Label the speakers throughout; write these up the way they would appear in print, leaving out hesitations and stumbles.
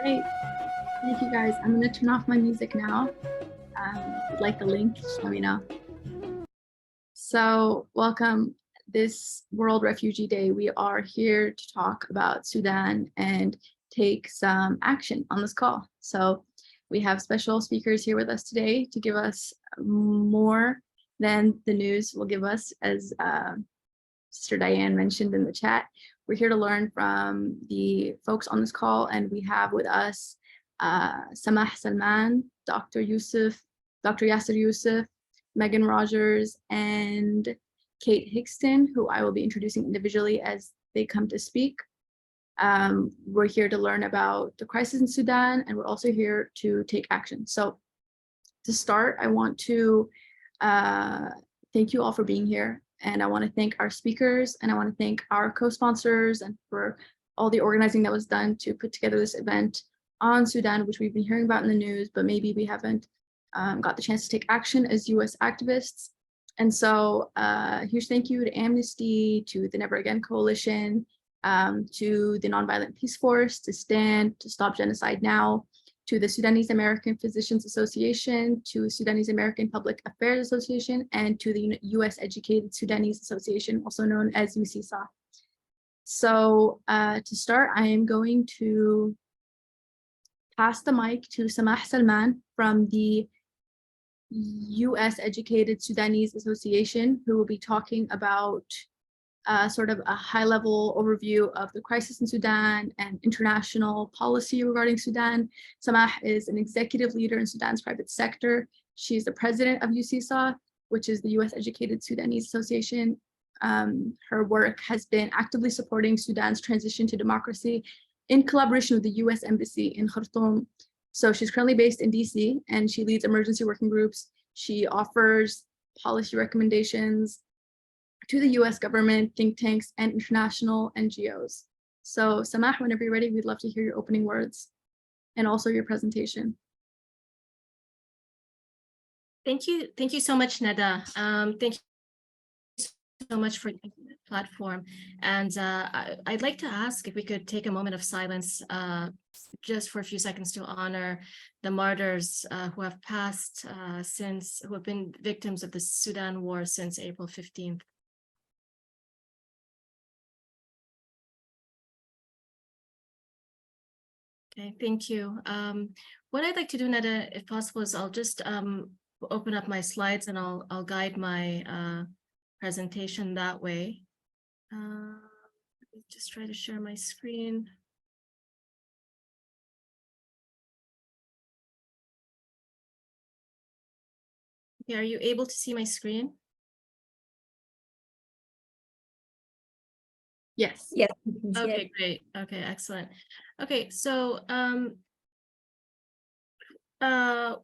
Speaker 1: right. Thank you guys. I'm going to turn off my music now. If you'd like the link, just let me know. So welcome this World Refugee Day. We are here to talk about Sudan and take some action on this call. So we have special speakers here with us today to give us more than the news will give us, as Sister Diane mentioned in the chat. We're here to learn from the folks on this call, and we have with us Samah Salman, Dr. Yousif, Dr. Yasir Yousif, Megan Rodgers, and Kate Hixton, who I will be introducing individually as they come to speak. We're here to learn about the crisis in Sudan, and we're also here to take action. So to start, I want to thank you all for being here. And I want to thank our speakers, and I want to thank our co-sponsors and for all the organizing that was done to put together this event on Sudan, which we've been hearing about in the news, but maybe we haven't got the chance to take action as US activists. And so huge thank you to Amnesty, to the Never Again Coalition, to the Nonviolent Peaceforce, to Stand, to Stop Genocide Now, to the Sudanese American Physicians Association, to Sudanese American Public Affairs Association, and to the US Educated Sudanese Association, also known as USESA. So to start, I am going to pass the mic to Samah Salman from the US Educated Sudanese Association, who will be talking about sort of a high-level overview of the crisis in Sudan and international policy regarding Sudan. Samah is an executive leader in Sudan's private sector. She's the president of USESA, which is the US Educated Sudanese Association. Her work has been actively supporting Sudan's transition to democracy in collaboration with the US Embassy in Khartoum. So she's currently based in DC, and she leads emergency working groups. She offers policy recommendations to the US government, think tanks, and international NGOs. So Samah, whenever you're ready, we'd love to hear your opening words and also your presentation.
Speaker 2: Thank you so much, Neda. Thank you so much for the platform. And I'd like to ask if we could take a moment of silence just for a few seconds to honor the martyrs who have passed who have been victims of the Sudan war since April 15th. Okay, thank you. What I'd like to do, Neda, if possible, is I'll just open up my slides and I'll guide my presentation that way. Let me just try to share my screen. Okay, are you able to see my screen?
Speaker 1: Yes.
Speaker 3: Yes.
Speaker 2: Okay, great. Okay, excellent. Okay, so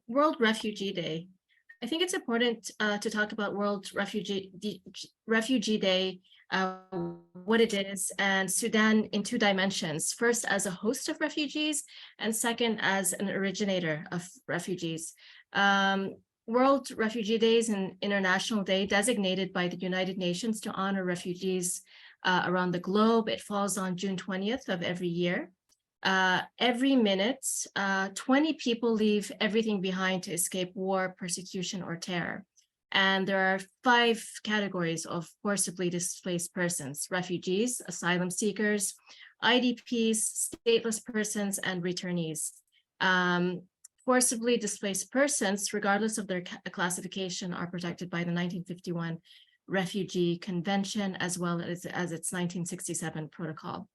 Speaker 2: World Refugee Day. I think it's important to talk about World Refugee Day, what it is, and Sudan in two dimensions. First, as a host of refugees, and second, as an originator of refugees. World Refugee Day is an international day designated by the United Nations to honor refugees around the globe. It falls on June 20th of every year. Every minute, 20 people leave everything behind to escape war, persecution, or terror. And there are 5 categories of forcibly displaced persons: refugees, asylum seekers, IDPs, stateless persons, and returnees. Forcibly displaced persons, regardless of their classification, are protected by the 1951 Refugee Convention, as well as its 1967 protocol.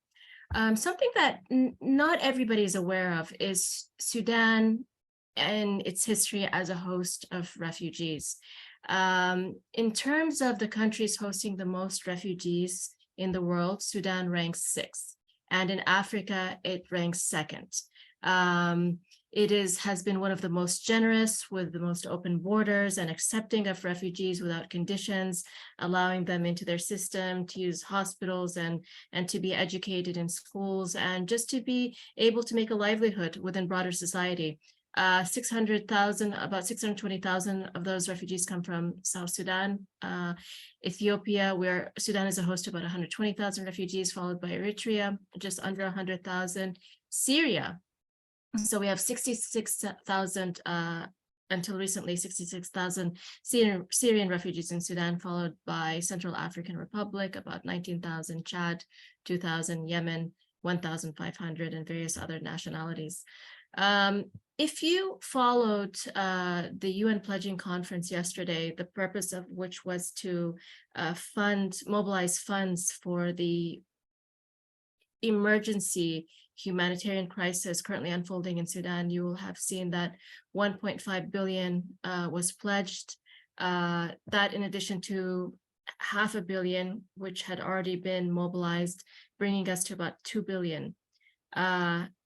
Speaker 2: Something that not everybody is aware of is Sudan and its history as a host of refugees. In terms of the countries hosting the most refugees in the world, Sudan ranks 6th, and in Africa, it ranks 2nd. It has been one of the most generous, with the most open borders and accepting of refugees without conditions, allowing them into their system to use hospitals and to be educated in schools, and just to be able to make a livelihood within broader society. 600,000, about 620,000 of those refugees come from South Sudan. Ethiopia, where Sudan is a host to about 120,000 refugees, followed by Eritrea, just under 100,000. Syria, So we have 66,000, until recently, 66,000 Syrian refugees in Sudan, followed by Central African Republic, about 19,000, Chad, 2,000, Yemen, 1,500, and various other nationalities. If you followed the UN pledging conference yesterday, the purpose of which was to mobilize funds for the emergency humanitarian crisis currently unfolding in Sudan, you will have seen that 1.5 billion was pledged. That in addition to $500 million, which had already been mobilized, bringing us to about 2 billion,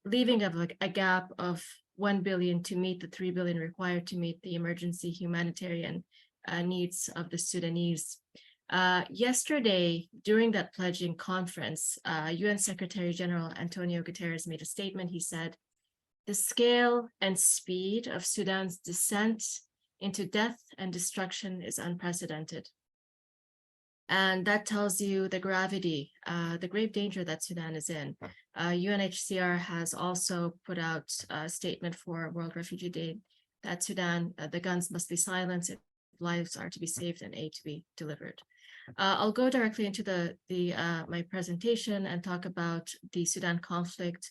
Speaker 2: leaving a gap of 1 billion to meet the 3 billion required to meet the emergency humanitarian needs of the Sudanese. Yesterday, during that pledging conference, UN Secretary General Antonio Guterres made a statement. He said, "The scale and speed of Sudan's descent into death and destruction is unprecedented." And that tells you the gravity, the grave danger that Sudan is in. UNHCR has also put out a statement for World Refugee Day that Sudan, the guns must be silenced if lives are to be saved and aid to be delivered. I'll go directly into my presentation and talk about the Sudan conflict,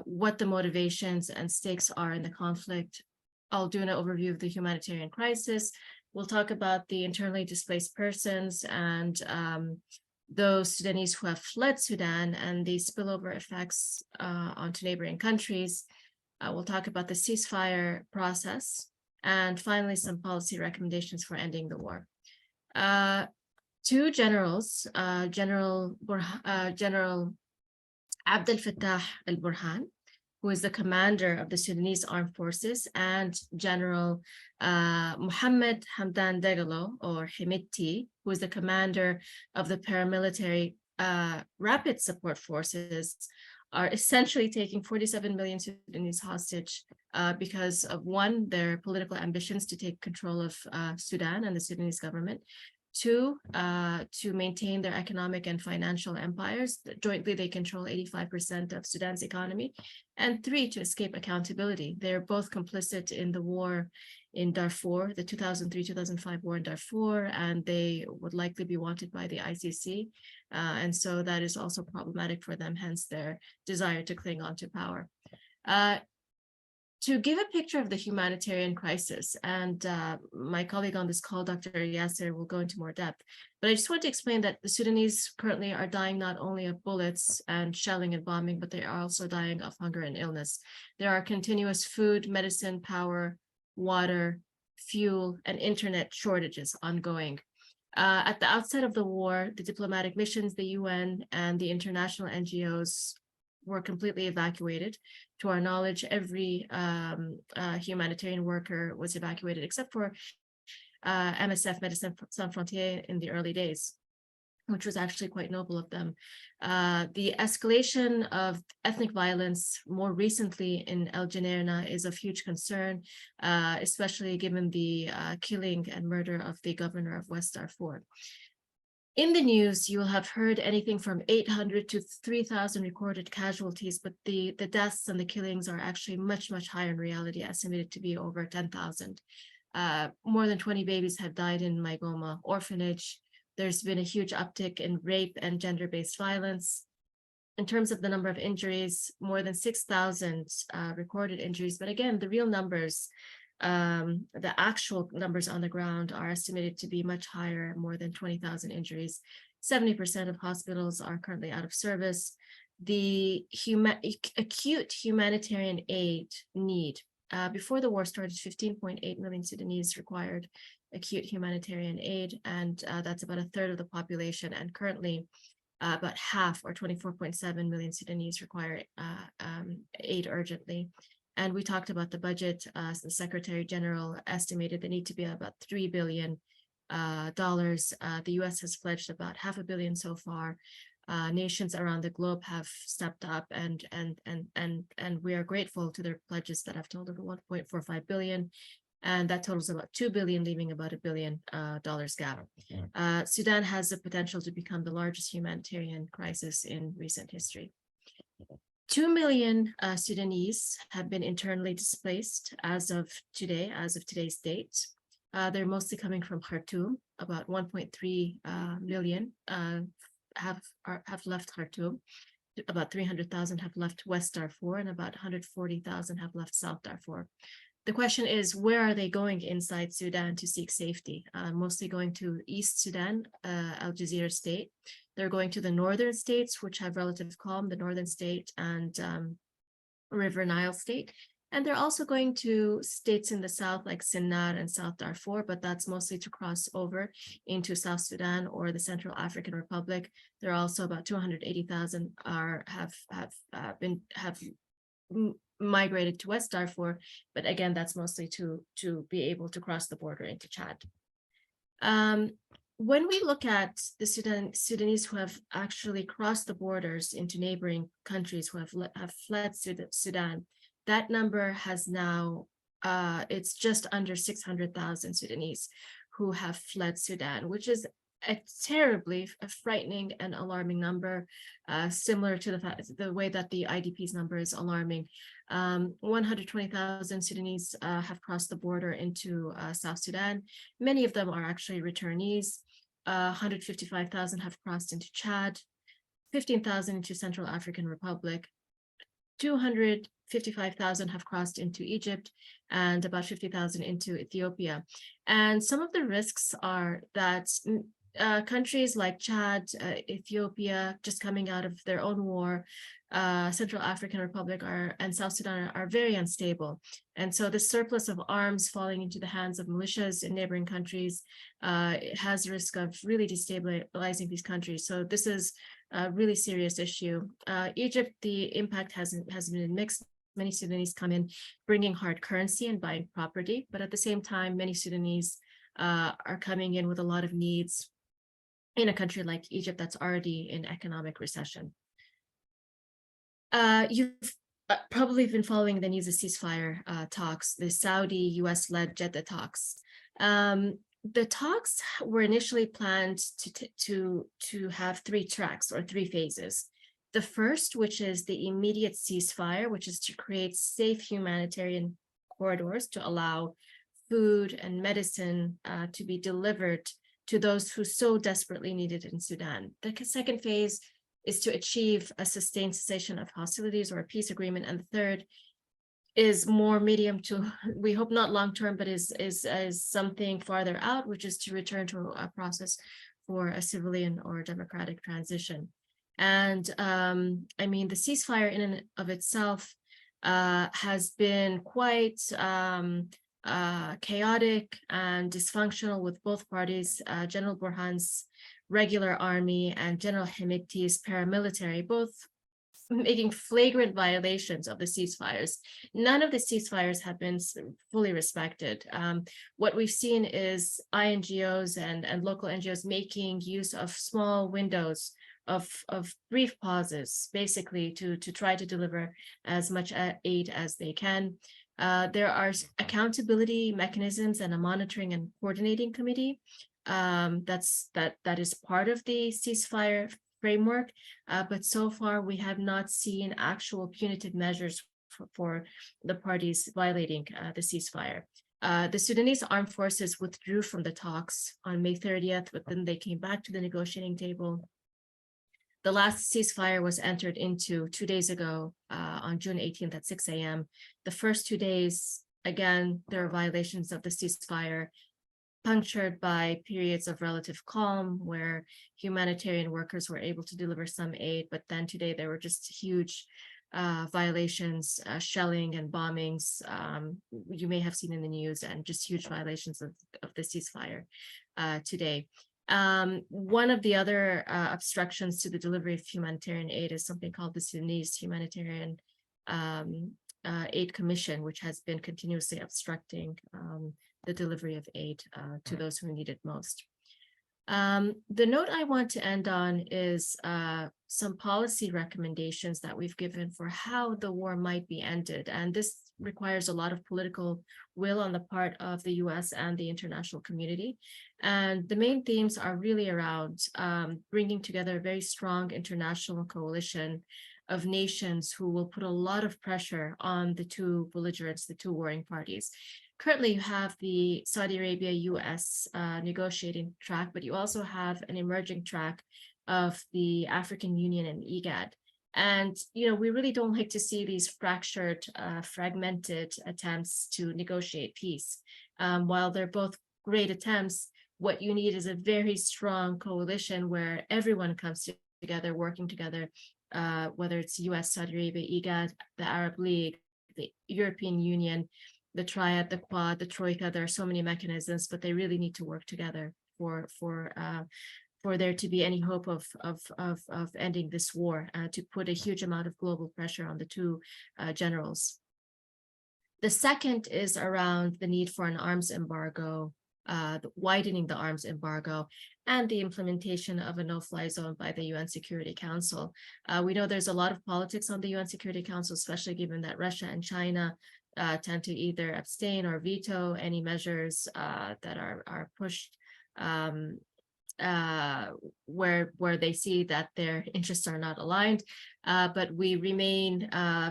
Speaker 2: what the motivations and stakes are in the conflict. I'll do an overview of the humanitarian crisis. We'll talk about the internally displaced persons and those Sudanese who have fled Sudan and the spillover effects onto neighboring countries. We'll talk about the ceasefire process, and finally, some policy recommendations for ending the war. Two generals, General Abdel Fattah al-Burhan, who is the commander of the Sudanese Armed Forces, and General Mohammed Hamdan Dagalo, or Hemedti, who is the commander of the paramilitary Rapid Support Forces, are essentially taking 47 million Sudanese hostage because of, one, their political ambitions to take control of Sudan and the Sudanese government. Two, to maintain their economic and financial empires. Jointly, they control 85% of Sudan's economy. And three, to escape accountability. They're both complicit in the war in Darfur, the 2003-2005 war in Darfur, and they would likely be wanted by the ICC. And so that is also problematic for them, hence their desire to cling on to power. To give a picture of the humanitarian crisis, and my colleague on this call, Dr. Yasir, will go into more depth, but I just want to explain that the Sudanese currently are dying not only of bullets and shelling and bombing, but they are also dying of hunger and illness. There are continuous food, medicine, power, water, fuel, and internet shortages ongoing. At the outset of the war, the diplomatic missions, the UN, and the international NGOs were completely evacuated. To our knowledge, every humanitarian worker was evacuated except for MSF, Médecins Sans Frontières, in the early days, which was actually quite noble of them. The escalation of ethnic violence more recently in El Geneina is of huge concern, especially given the killing and murder of the governor of West Darfur. In the news, you will have heard anything from 800 to 3,000 recorded casualties, but the deaths and the killings are actually much, much higher in reality, estimated to be over 10,000. More than 20 babies have died in Maigoma orphanage. There's been a huge uptick in rape and gender-based violence. In terms of the number of injuries, more than 6,000 recorded injuries. But again, the real numbers, the actual numbers on the ground are estimated to be much higher, more than 20,000 injuries. 70% of hospitals are currently out of service. The acute humanitarian aid need, before the war started, 15.8 million Sudanese required acute humanitarian aid, and that's about a third of the population. And currently, about half, or 24.7 million Sudanese, require aid urgently. And we talked about the budget. The Secretary General estimated the need to be about $3 billion. The US has pledged about $500 million so far. Nations around the globe have stepped up, and we are grateful to their pledges that have totaled $1.45 billion. And that totals about $2 billion, leaving about $1 billion gap. Sudan has the potential to become the largest humanitarian crisis in recent history. 2 million Sudanese have been internally displaced as of today, as of today's date. They're mostly coming from Khartoum. About 1.3 million have left Khartoum. About 300,000 have left West Darfur, and about 140,000 have left South Darfur. The question is, where are they going inside Sudan to seek safety? Mostly going to East Sudan, Al Jazeera state. They're going to the northern states, which have relative calm, the northern state and River Nile state. And they're also going to states in the south like Sinnar and South Darfur, but that's mostly to cross over into South Sudan or the Central African Republic. There are also about 280,000 have migrated to West Darfur, but again, that's mostly to be able to cross the border into Chad. When we look at the Sudanese who have actually crossed the borders into neighboring countries who have fled Sudan, that number has now, it's just under 600,000 Sudanese who have fled Sudan, which is a terribly frightening and alarming number, similar to the way that the IDP's number is alarming. 120,000 Sudanese have crossed the border into South Sudan. Many of them are actually returnees. 155,000 have crossed into Chad, 15,000 into Central African Republic, 255,000 have crossed into Egypt, and about 50,000 into Ethiopia. And some of the risks are that countries like Chad, Ethiopia, just coming out of their own war, Central African Republic and South Sudan are very unstable. And so the surplus of arms falling into the hands of militias in neighboring countries has risk of really destabilizing these countries. So this is a really serious issue. Egypt, the impact has been mixed. Many Sudanese come in bringing hard currency and buying property, but at the same time, many Sudanese are coming in with a lot of needs in a country like Egypt that's already in economic recession. You've probably been following the news of ceasefire talks, the Saudi-US-led Jeddah talks. The talks were initially planned to have 3 tracks or 3 phases. The first, which is the immediate ceasefire, which is to create safe humanitarian corridors to allow food and medicine to be delivered to those who so desperately need it in Sudan. The second phase is to achieve a sustained cessation of hostilities or a peace agreement. And the third is more medium to, we hope not long-term, but is something farther out, which is to return to a process for a civilian or democratic transition. And I mean, the ceasefire in and of itself has been quite chaotic and dysfunctional, with both parties, General Burhan's regular army and General Hemedti's paramilitary, both making flagrant violations of the ceasefires. None of the ceasefires have been fully respected. What we've seen is INGOs and local NGOs making use of small windows of brief pauses, basically to try to deliver as much aid as they can. There are accountability mechanisms and a monitoring and coordinating committee that is part of the ceasefire framework, but so far we have not seen actual punitive measures for the parties violating the ceasefire. The Sudanese armed forces withdrew from the talks on May 30th, but then they came back to the negotiating table. The last ceasefire was entered into 2 days ago on June 18th at 6 a.m. The first 2 days, again, there are violations of the ceasefire, punctured by periods of relative calm where humanitarian workers were able to deliver some aid, but then today there were just huge violations, shelling and bombings, you may have seen in the news, and just huge violations of the ceasefire today. One of the other obstructions to the delivery of humanitarian aid is something called the Sudanese Humanitarian Aid Commission, which has been continuously obstructing the delivery of aid to those who need it most. The note I want to end on is some policy recommendations that we've given for how the war might be ended. And this requires a lot of political will on the part of the US and the international community. And the main themes are really around bringing together a very strong international coalition of nations who will put a lot of pressure on the two belligerents, the two warring parties. Currently, you have the Saudi Arabia-US negotiating track, but you also have an emerging track of the African Union and IGAD. And, we really don't like to see these fractured, fragmented attempts to negotiate peace. While they're both great attempts, what you need is a very strong coalition where everyone comes together, working together, whether it's US, Saudi Arabia, IGAD, the Arab League, the European Union, the Triad, the Quad, the Troika. There are so many mechanisms, but they really need to work together for there to be any hope of ending this war, to put a huge amount of global pressure on the two generals. The second is around the need for an arms embargo, widening the arms embargo, and the implementation of a no-fly zone by the UN Security Council. We know there's a lot of politics on the UN Security Council, especially given that Russia and China tend to either abstain or veto any measures that are pushed where they see that their interests are not aligned. But we remain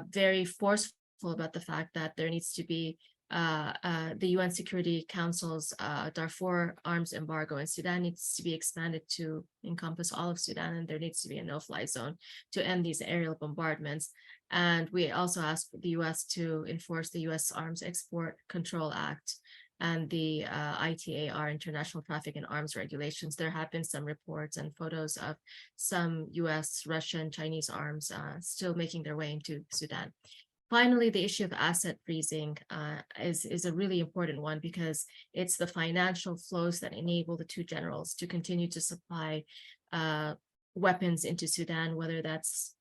Speaker 2: very forceful about the fact that there needs to be the UN Security Council's Darfur arms embargo in Sudan needs to be expanded to encompass all of Sudan, and there needs to be a no-fly zone to end these aerial bombardments. And we also ask the US to enforce the US Arms Export Control Act and the ITAR, International Traffic in Arms Regulations. There have been some reports and photos of some US, Russian, Chinese arms still making their way into Sudan. Finally, the issue of asset freezing is a really important one, because it's the financial flows that enable the two generals to continue to supply weapons into Sudan, whether that's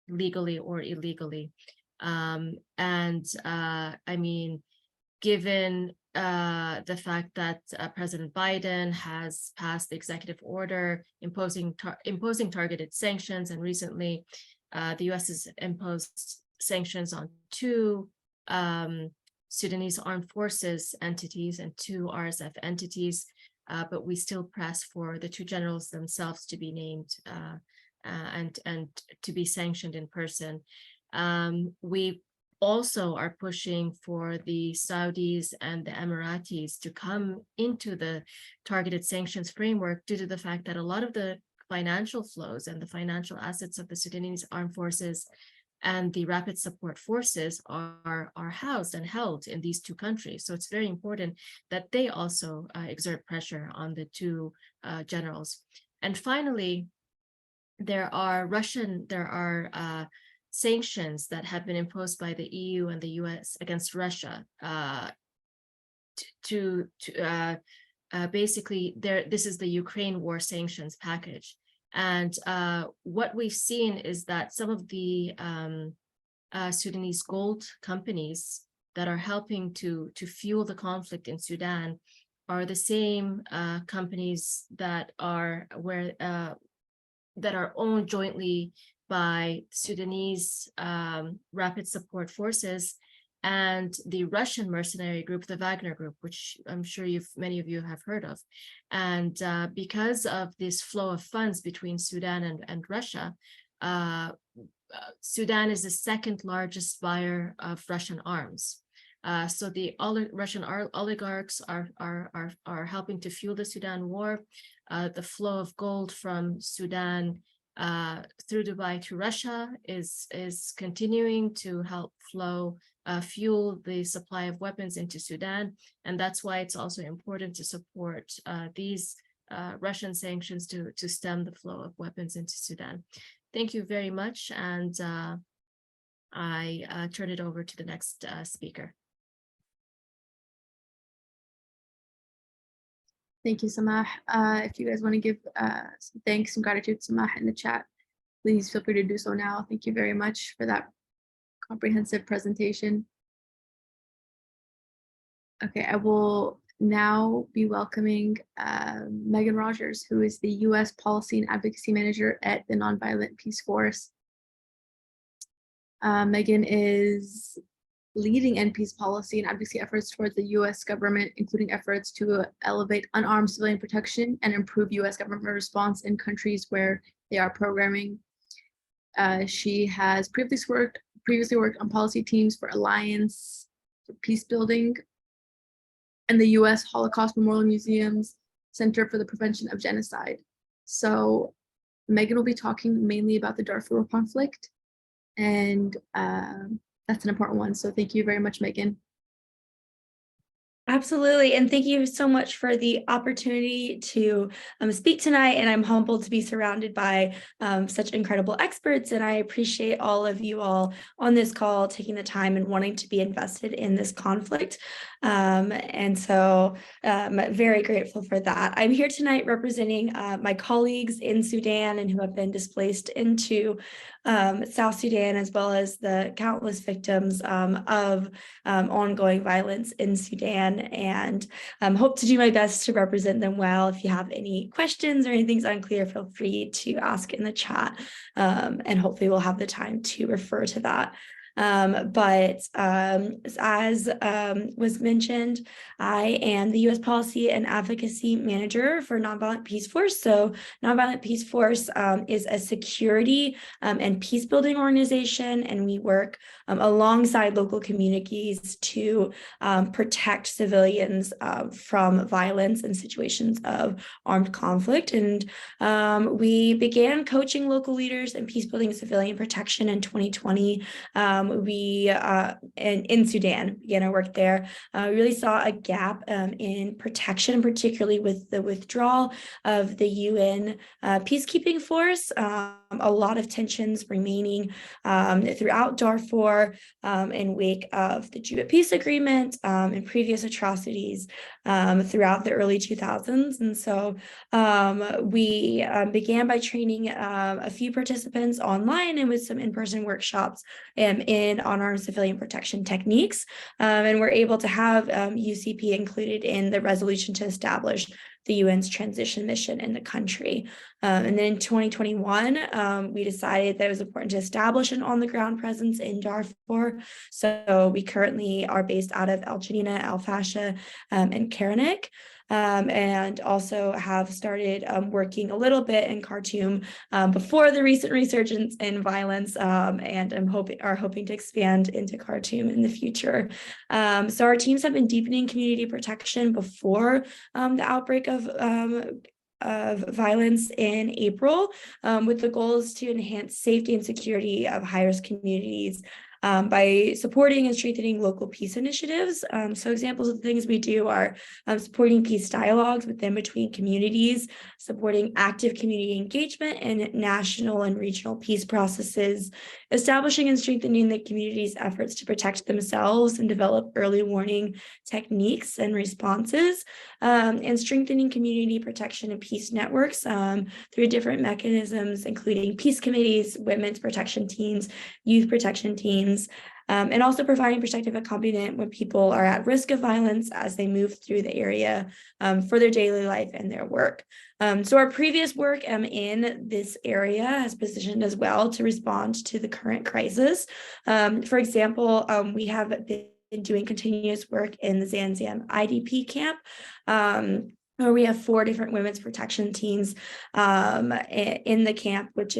Speaker 2: legally or illegally. I mean, given the fact that President Biden has passed the executive order imposing targeted sanctions, and recently the US has imposed sanctions on two Sudanese armed forces entities and two RSF entities, but we still press for the two generals themselves to be named and to be sanctioned in person. We also are pushing for the Saudis and the Emiratis to come into the targeted sanctions framework, due to the fact that a lot of the financial flows and the financial assets of the Sudanese armed forces and the rapid support forces are housed and held in these two countries. So it's very important that they also exert pressure on the two generals. And finally, there are sanctions that have been imposed by the EU and the US against Russia basically, this is the Ukraine war sanctions package. And what we've seen is that some of the Sudanese gold companies that are helping to fuel the conflict in Sudan are the same companies that are owned jointly by Sudanese rapid support forces and the Russian mercenary group, the Wagner Group, which I'm sure many of you have heard of. And because of this flow of funds between Sudan and Russia, Sudan is the second largest buyer of Russian arms. So the Russian oligarchs are helping to fuel the Sudan war. The flow of gold from Sudan through Dubai to Russia is continuing to help fuel the supply of weapons into Sudan. And that's why it's also important to support these Russian sanctions to stem the flow of weapons into Sudan. Thank you very much. And I turn it over to the next speaker.
Speaker 1: Thank you, Samah. If you guys want to give some thanks and gratitude to Samah in the chat, please feel free to do so now. Thank you very much for that comprehensive presentation. Okay, I will now be welcoming Megan Rodgers, who is the US Policy and Advocacy Manager at the Nonviolent Peaceforce. Megan is leading NP's policy and advocacy efforts towards the US government, including efforts to elevate unarmed civilian protection and improve US government response in countries where they are programming. She has previously worked on policy teams for Alliance for Peace Building and the US Holocaust Memorial Museum's Center for the Prevention of Genocide. So Megan will be talking mainly about the Darfur conflict, and that's an important one. So thank you very much, Megan.
Speaker 3: Absolutely. And thank you so much for the opportunity to speak tonight. And I'm humbled to be surrounded by such incredible experts. And I appreciate all of you all on this call taking the time and wanting to be invested in this conflict. And so I'm very grateful for that. I'm here tonight representing my colleagues in Sudan and who have been displaced into South Sudan, as well as the countless victims of ongoing violence in Sudan, and hope to do my best to represent them well. If you have any questions or anything's unclear, feel free to ask in the chat, and hopefully we'll have the time to refer to that. As was mentioned, I am the U.S. Policy and Advocacy Manager for Nonviolent Peaceforce. So Nonviolent Peaceforce is a security and peace building organization, and we work alongside local communities to protect civilians from violence and situations of armed conflict. And we began coaching local leaders in peace building and civilian protection in 2020. We in Sudan began our work there. We really saw a gap in protection, particularly with the withdrawal of the UN peacekeeping force. A lot of tensions remaining throughout Darfur in wake of the Juba peace agreement and previous atrocities throughout the early 2000s. And so we began by training a few participants online and with some in-person workshops on our civilian protection techniques. And we're able to have UCP included in the resolution to establish the UN's transition mission in the country. And then in 2021, we decided that it was important to establish an on-the-ground presence in Darfur. So we currently are based out of El Janina, El Fasher, and Karanik. And also have started working a little bit in Khartoum before the recent resurgence in violence, and are hoping to expand into Khartoum in the future. So our teams have been deepening community protection before the outbreak of violence in April, with the goals to enhance safety and security of high-risk communities by supporting and strengthening local peace initiatives. So examples of the things we do are supporting peace dialogues within between communities, supporting active community engagement in national and regional peace processes, establishing and strengthening the community's efforts to protect themselves and develop early warning techniques and responses, and strengthening community protection and peace networks through different mechanisms, including peace committees, women's protection teams, youth protection teams, and also providing protective accompaniment when people are at risk of violence as they move through the area for their daily life and their work. So our previous work in this area has positioned us well to respond to the current crisis. For example, we have been doing continuous work in the Zanzam IDP camp, where we have 4 different women's protection teams in the camp, which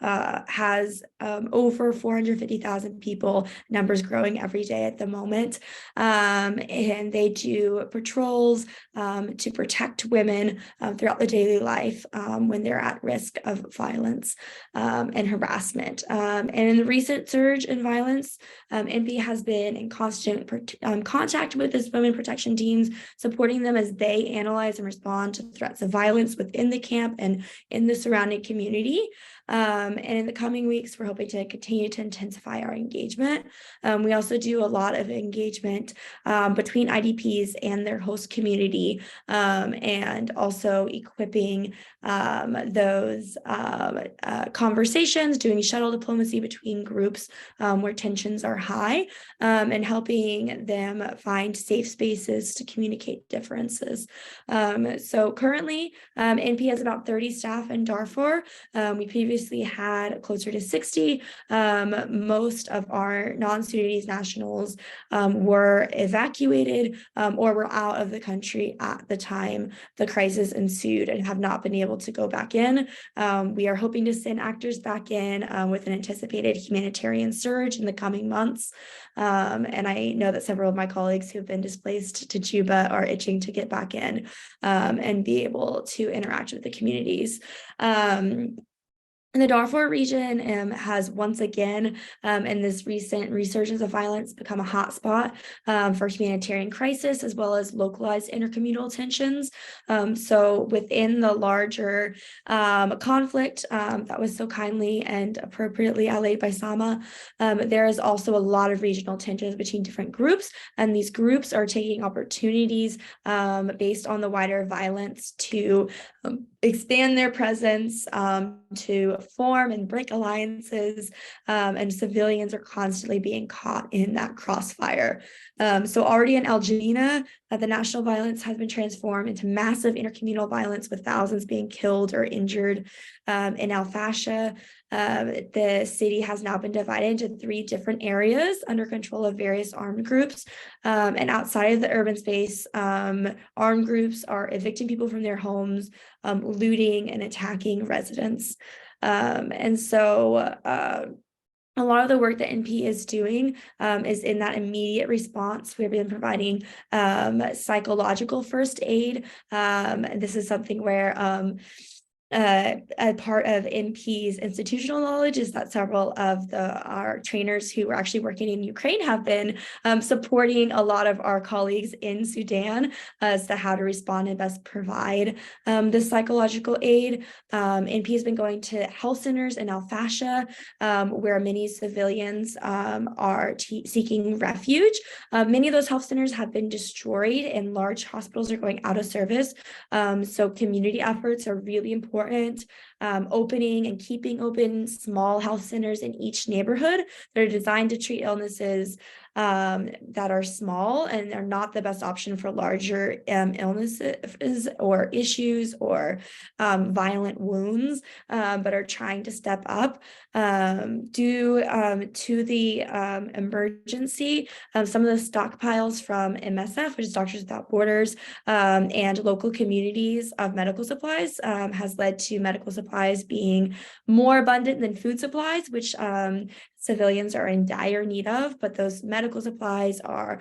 Speaker 3: has over 450,000 people, numbers growing every day at the moment. And they do patrols to protect women throughout the daily life when they're at risk of violence and harassment. And in the recent surge in violence, NP has been in constant contact with these women protection teams, supporting them as they analyze and respond to threats of violence within the camp and in the surrounding community. And in the coming weeks, we're hoping to continue to intensify our engagement. We also do a lot of engagement between IDPs and their host community, and also equipping those conversations, doing shuttle diplomacy between groups where tensions are high, and helping them find safe spaces to communicate differences. So currently, NP has about 30 staff in Darfur. We previously previously had closer to 60. Most of our non-Sudanese nationals were evacuated or were out of the country at the time the crisis ensued and have not been able to go back in. We are hoping to send actors back in with an anticipated humanitarian surge in the coming months. And I know that several of my colleagues who have been displaced to Juba are itching to get back in and be able to interact with the communities. And the Darfur region has once again, in this recent resurgence of violence, become a hotspot for humanitarian crisis, as well as localized intercommunal tensions. So within the larger conflict that was so kindly and appropriately allayed by Samah, there is also a lot of regional tensions between different groups, and these groups are taking opportunities based on the wider violence to expand their presence, to form and break alliances, and civilians are constantly being caught in that crossfire. So already in Al Jannina, the national violence has been transformed into massive intercommunal violence with thousands being killed or injured. In Al Fasha, the city has now been divided into 3 different areas under control of various armed groups. And outside of the urban space, armed groups are evicting people from their homes, looting and attacking residents. And so a lot of the work that NP is doing is in that immediate response. We've been providing psychological first aid. This is something where a part of NP's institutional knowledge is that several of our trainers who are actually working in Ukraine have been supporting a lot of our colleagues in Sudan as to how to respond and best provide this psychological aid. NP has been going to health centers in Al Fasha, where many civilians are seeking refuge. Many of those health centers have been destroyed and large hospitals are going out of service. So community efforts are really important. Opening and keeping open small health centers in each neighborhood that are designed to treat illnesses that are small and are not the best option for larger illnesses or issues or violent wounds, but are trying to step up due to the emergency. Some of the stockpiles from MSF, which is Doctors Without Borders, and local communities of medical supplies has led to medical supplies being more abundant than food supplies, which civilians are in dire need of, but those medical supplies are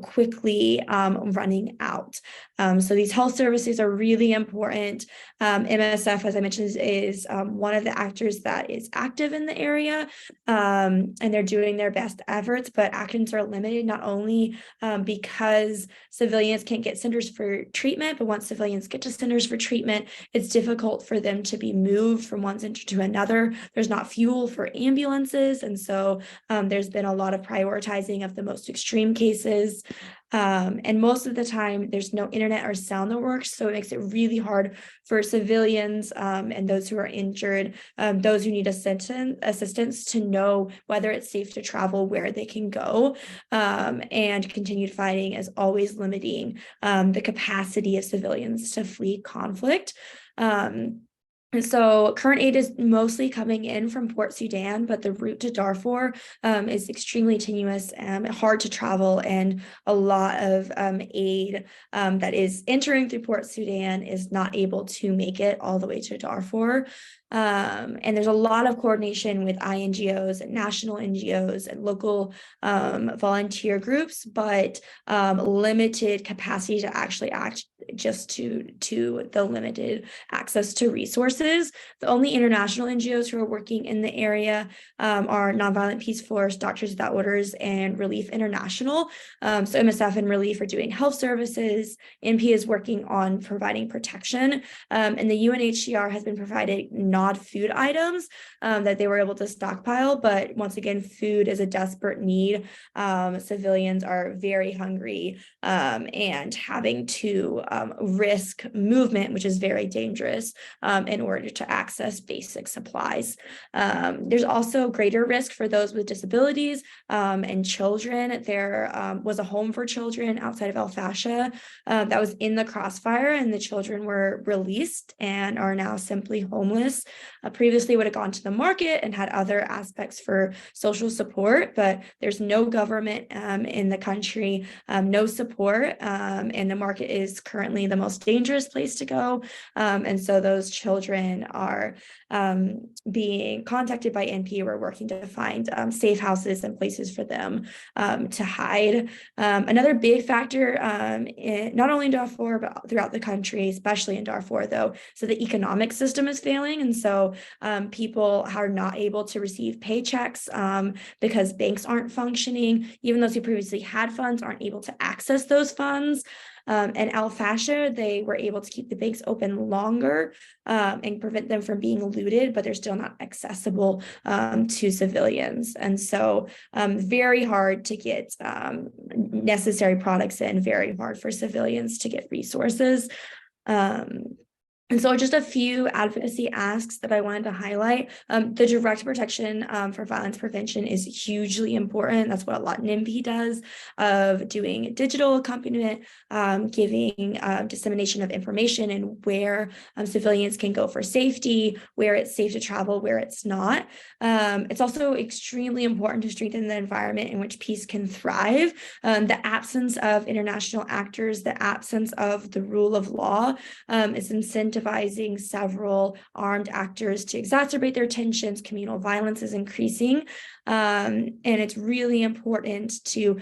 Speaker 3: quickly running out. So these health services are really important. MSF, as I mentioned, is one of the actors that is active in the area, and they're doing their best efforts, but actions are limited not only because civilians can't get centers for treatment, but once civilians get to centers for treatment, it's difficult for them to be moved from one center to another. There's not fuel for ambulances, and so there's been a lot of prioritizing of the most extreme cases. And most of the time there's no internet or sound that works, so it makes it really hard for civilians and those who are injured, those who need assistance to know whether it's safe to travel, where they can go. And continued fighting is always limiting the capacity of civilians to flee conflict. And so current aid is mostly coming in from Port Sudan, but the route to Darfur is extremely tenuous and hard to travel, and a lot of aid that is entering through Port Sudan is not able to make it all the way to Darfur. And there's a lot of coordination with INGOs and national NGOs and local volunteer groups, but limited capacity to actually act just to the limited access to resources. The only international NGOs who are working in the area are Nonviolent Peaceforce, Doctors Without Borders, and Relief International. So MSF and Relief are doing health services. NP is working on providing protection, and the UNHCR has been providing non-food items that they were able to stockpile, but once again, food is a desperate need. Civilians are very hungry and having to risk movement, which is very dangerous, in order to access basic supplies. There's also greater risk for those with disabilities and children. There was a home for children outside of El Fasher that was in the crossfire, and the children were released and are now simply homeless. Previously would have gone to the market and had other aspects for social support, but there's no government in the country, no support, and the market is currently the most dangerous place to go. And so those children are being contacted by NP. We're working to find safe houses and places for them to hide. Another big factor, not only in Darfur, but throughout the country, especially in Darfur, though, so the economic system is failing. And so people are not able to receive paychecks because banks aren't functioning. Even those who previously had funds aren't able to access those funds. And Al Fasher, they were able to keep the banks open longer and prevent them from being looted, but they're still not accessible to civilians. And so very hard to get necessary products in, very hard for civilians to get resources. And so just a few advocacy asks that I wanted to highlight. The direct protection for violence prevention is hugely important. That's what a lot NIMP does, of doing digital accompaniment, giving dissemination of information and where civilians can go for safety, where it's safe to travel, where it's not. It's also extremely important to strengthen the environment in which peace can thrive. The absence of international actors, the absence of the rule of law is incentivizing several armed actors to exacerbate their tensions. Communal violence is increasing. And it's really important to,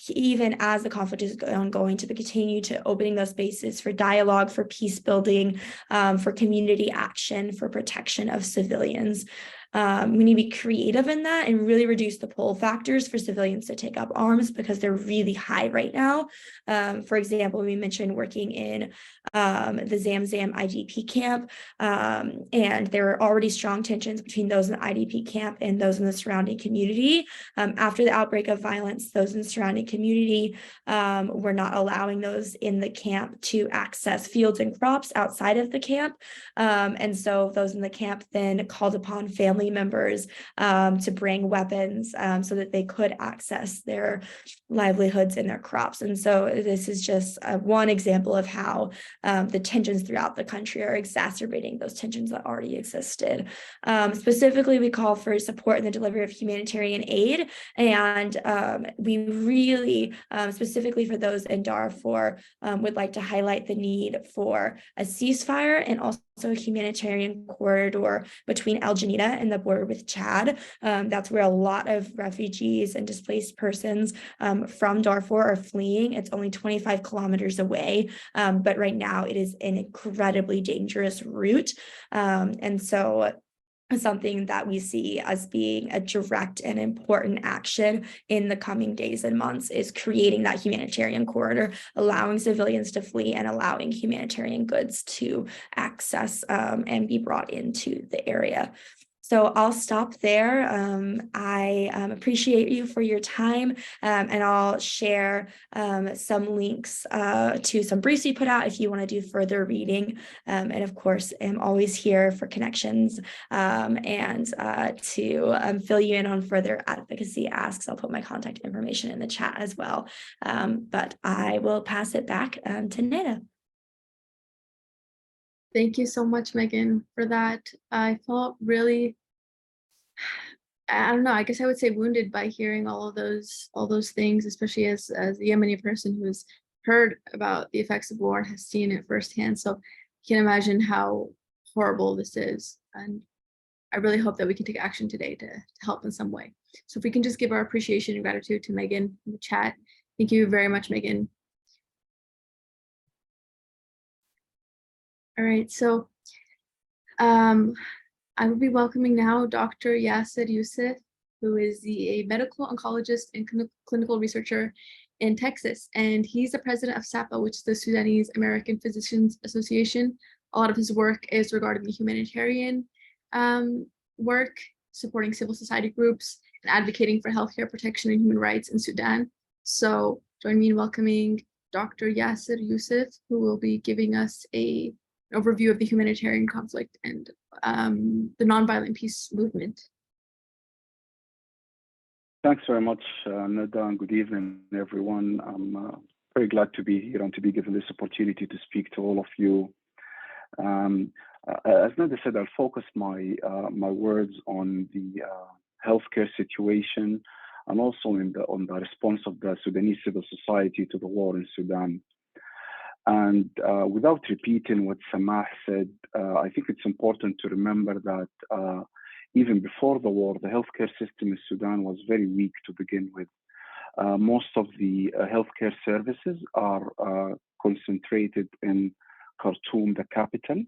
Speaker 3: even as the conflict is ongoing, to continue to opening those spaces for dialogue, for peace building, for community action, for protection of civilians. We need to be creative in that and really reduce the pull factors for civilians to take up arms, because they're really high right now. For example, we mentioned working in the Zamzam IDP camp, and there were already strong tensions between those in the IDP camp and those in the surrounding community. After the outbreak of violence, those in the surrounding community were not allowing those in the camp to access fields and crops outside of the camp. And so those in the camp then called upon family members to bring weapons so that they could access their livelihoods and their crops. And so this is just one example of how the tensions throughout the country are exacerbating those tensions that already existed. Specifically, we call for support in the delivery of humanitarian aid. And we really, specifically for those in Darfur, would like to highlight the need for a ceasefire and also a humanitarian corridor between El Janita and the border with Chad. That's where a lot of refugees and displaced persons from Darfur are fleeing. It's only 25 kilometers away, but right now it is an incredibly dangerous route. And so something that we see as being a direct and important action in the coming days and months is creating that humanitarian corridor, allowing civilians to flee and allowing humanitarian goods to access and be brought into the area. So I'll stop there. I appreciate you for your time, and I'll share some links to some briefs we put out if you want to do further reading. And of course, I'm always here for connections and to fill you in on further advocacy asks. I'll put my contact information in the chat as well. But I will pass it back to Neda.
Speaker 1: Thank you so much, Megan, for that. I felt really, I don't know, I guess I would say wounded by hearing all those things, especially as a Yemeni person who's heard about the effects of war and has seen it firsthand. So you can imagine how horrible this is. And I really hope that we can take action today to help in some way. So if we can just give our appreciation and gratitude to Megan in the chat. Thank you very much, Megan. All right, so I will be welcoming now Dr. Yasir Yousif, who is a medical oncologist and clinical researcher in Texas. And he's the president of SAPA, which is the Sudanese American Physicians Association. A lot of his work is regarding the humanitarian work, supporting civil society groups, and advocating for healthcare protection and human rights in Sudan. So join me in welcoming Dr. Yasir Yousif, who will be giving us an overview of the humanitarian conflict and the nonviolent peace movement.
Speaker 4: Thanks very much, Neda, and good evening, everyone. I'm very glad to be here and to be given this opportunity to speak to all of you. As Neda said, I'll focus my words on the healthcare situation and also on the response of the Sudanese civil society to the war in Sudan. And without repeating what Samah said, I think it's important to remember that even before the war, the healthcare system in Sudan was very weak to begin with. Most of the healthcare services are concentrated in Khartoum, the capital.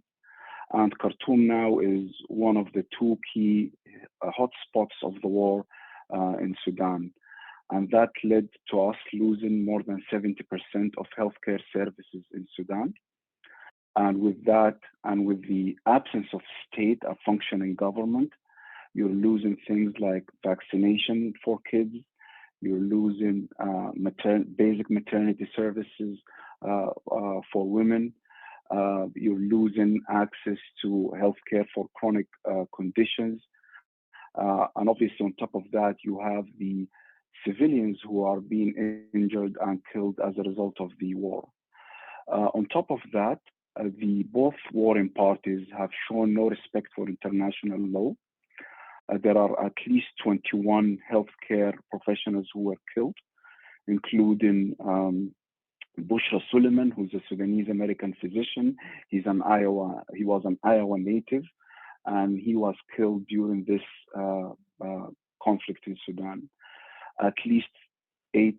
Speaker 4: And Khartoum now is one of the two key hotspots of the war in Sudan. And that led to us losing more than 70% of healthcare services in Sudan. And with that, and with the absence of state, a functioning government, you're losing things like vaccination for kids. You're losing basic maternity services for women. You're losing access to healthcare for chronic conditions. And obviously on top of that, you have the civilians who are being injured and killed as a result of the war. On top of that, both warring parties have shown no respect for international law. There are at least 21 healthcare professionals who were killed, including Bushra Suleiman, who's a Sudanese American physician. He was an Iowa native, and he was killed during this conflict in Sudan. At least 8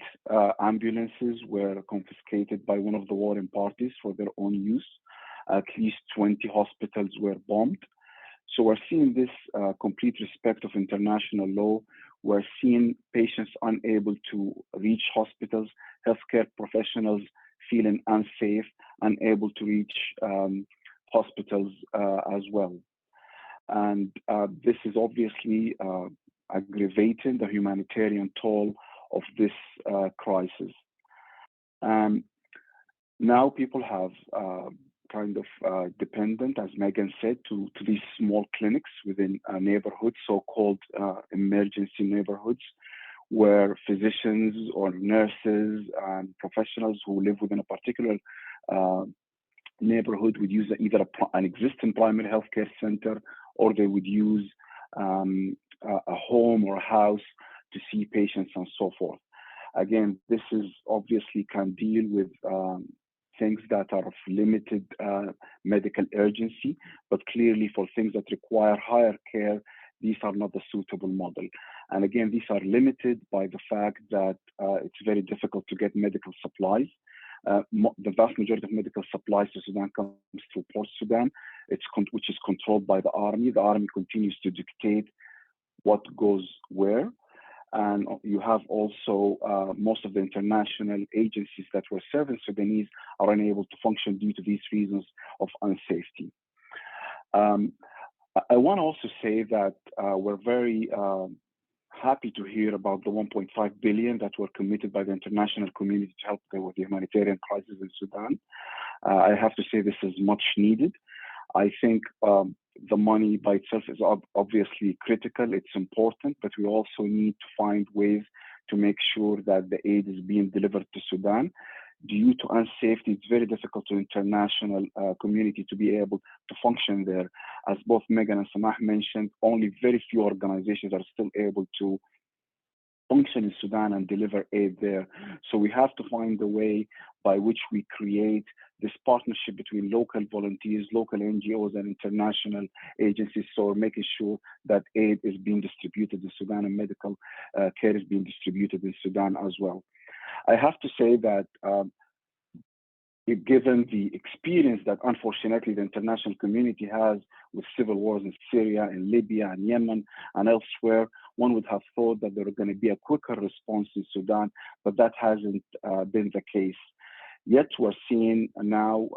Speaker 4: ambulances were confiscated by one of the warring parties for their own use. At least 20 hospitals were bombed. So we're seeing this complete respect of international law. We're seeing patients unable to reach hospitals, healthcare professionals feeling unsafe, unable to reach hospitals as well. And this is obviously aggravating the humanitarian toll of this crisis. Now people have kind of dependent, as Megan said, to these small clinics within neighborhoods, so-called emergency neighborhoods, where physicians or nurses and professionals who live within a particular neighborhood would use either an existing primary healthcare center, or they would use a home or a house to see patients and so forth. Again, this is obviously can deal with things that are of limited medical urgency, but clearly for things that require higher care, these are not the suitable model. And again, these are limited by the fact that it's very difficult to get medical supplies. The vast majority of medical supplies to Sudan comes through Port Sudan, which is controlled by the army. The army continues to dictate what goes where. And you have also most of the international agencies that were serving Sudanese are unable to function due to these reasons of unsafety. I want to also say that we're very happy to hear about the 1.5 billion that were committed by the international community to help with the humanitarian crisis in Sudan. I have to say this is much needed. I think the money by itself is obviously critical, it's important, but we also need to find ways to make sure that the aid is being delivered to Sudan. Due to unsafety, it's very difficult to international community to be able to function there. As both Megan and Samah mentioned, only very few organizations are still able to function in Sudan and deliver aid there. So we have to find a way by which we create this partnership between local volunteers, local NGOs, and international agencies, so we're making sure that aid is being distributed in Sudan and medical care is being distributed in Sudan as well. I have to say that given the experience that unfortunately the international community has with civil wars in Syria, in Libya, and Yemen, and elsewhere, one would have thought that there was going to be a quicker response in Sudan, but that hasn't been the case. Yet we're seeing now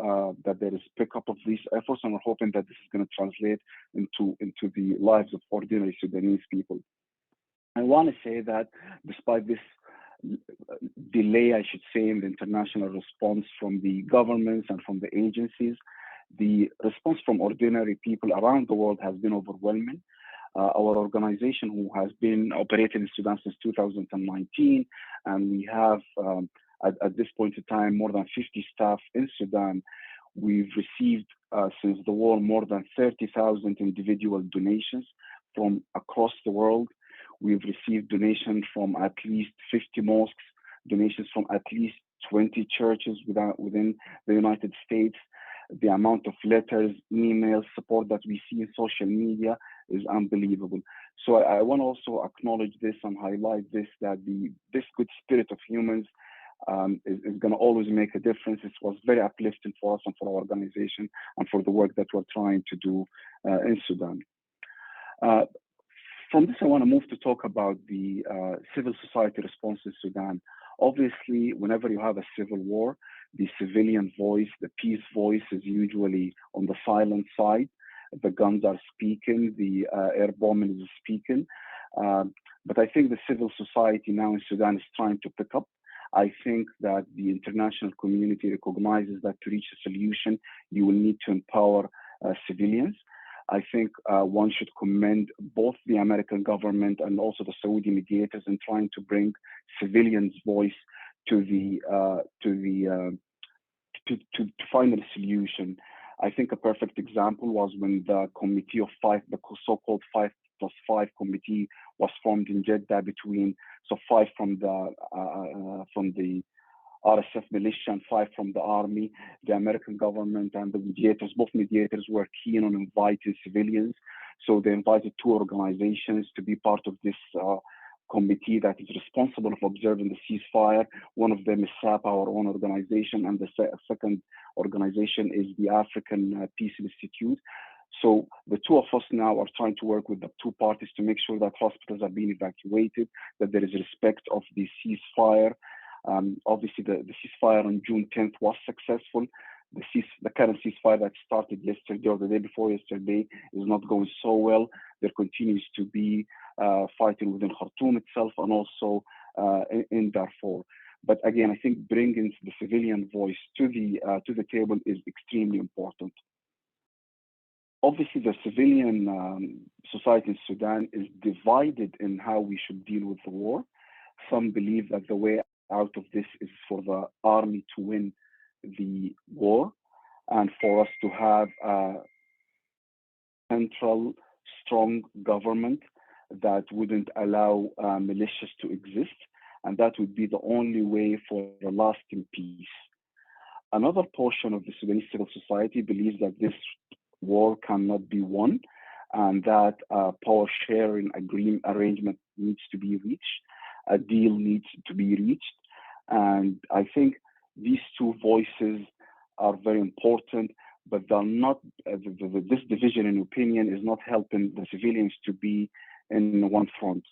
Speaker 4: that there is pickup of these efforts, and we're hoping that this is going to translate into the lives of ordinary Sudanese people. I want to say that despite this delay, I should say, in the international response from the governments and from the agencies. The response from ordinary people around the world has been overwhelming. Our organization, who has been operating in Sudan since 2019, and we have at this point in time more than 50 staff in Sudan. We've received since the war more than 30,000 individual donations from across the world. We've received donations from at least 50 mosques, donations from at least 20 churches within the United States. The amount of letters, emails, support that we see in social media is unbelievable. So I want to also acknowledge this and highlight this, that this good spirit of humans is going to always make a difference. It was very uplifting for us and for our organization and for the work that we're trying to do in Sudan. From this, I want to move to talk about the civil society response in Sudan. Obviously, whenever you have a civil war, the civilian voice, the peace voice is usually on the silent side. The guns are speaking, the air bombing is speaking. But I think the civil society now in Sudan is trying to pick up. I think that the international community recognizes that to reach a solution, you will need to empower civilians. I think one should commend both the American government and also the Saudi mediators in trying to bring civilians' voice to find a solution. I think a perfect example was when the committee of five, the so-called 5+5 committee, was formed in Jeddah between 5 from the RSF militia and 5 from the army. The American government and the mediators, both mediators, were keen on inviting civilians. So they invited 2 organizations to be part of this committee that is responsible for observing the ceasefire. One of them is SAP, our own organization, and the second organization is the African Peace Institute. So the 2 of us now are trying to work with the 2 parties to make sure that hospitals are being evacuated, that there is respect of the ceasefire. Obviously, the ceasefire on June 10th was successful. The current ceasefire that started yesterday or the day before yesterday is not going so well. There continues to be fighting within Khartoum itself and also in Darfur. But again, I think bringing the civilian voice to the table is extremely important. Obviously, the civilian society in Sudan is divided in how we should deal with the war. Some believe that the way out of this is for the army to win the war and for us to have a central, strong government that wouldn't allow militias to exist, and that would be the only way for a lasting peace. Another portion of the Sudanese civil society believes that this war cannot be won and that a power sharing arrangement needs to be reached, a deal needs to be reached. And I think these 2 voices are very important, but they're not, this division in opinion is not helping the civilians to be in one front.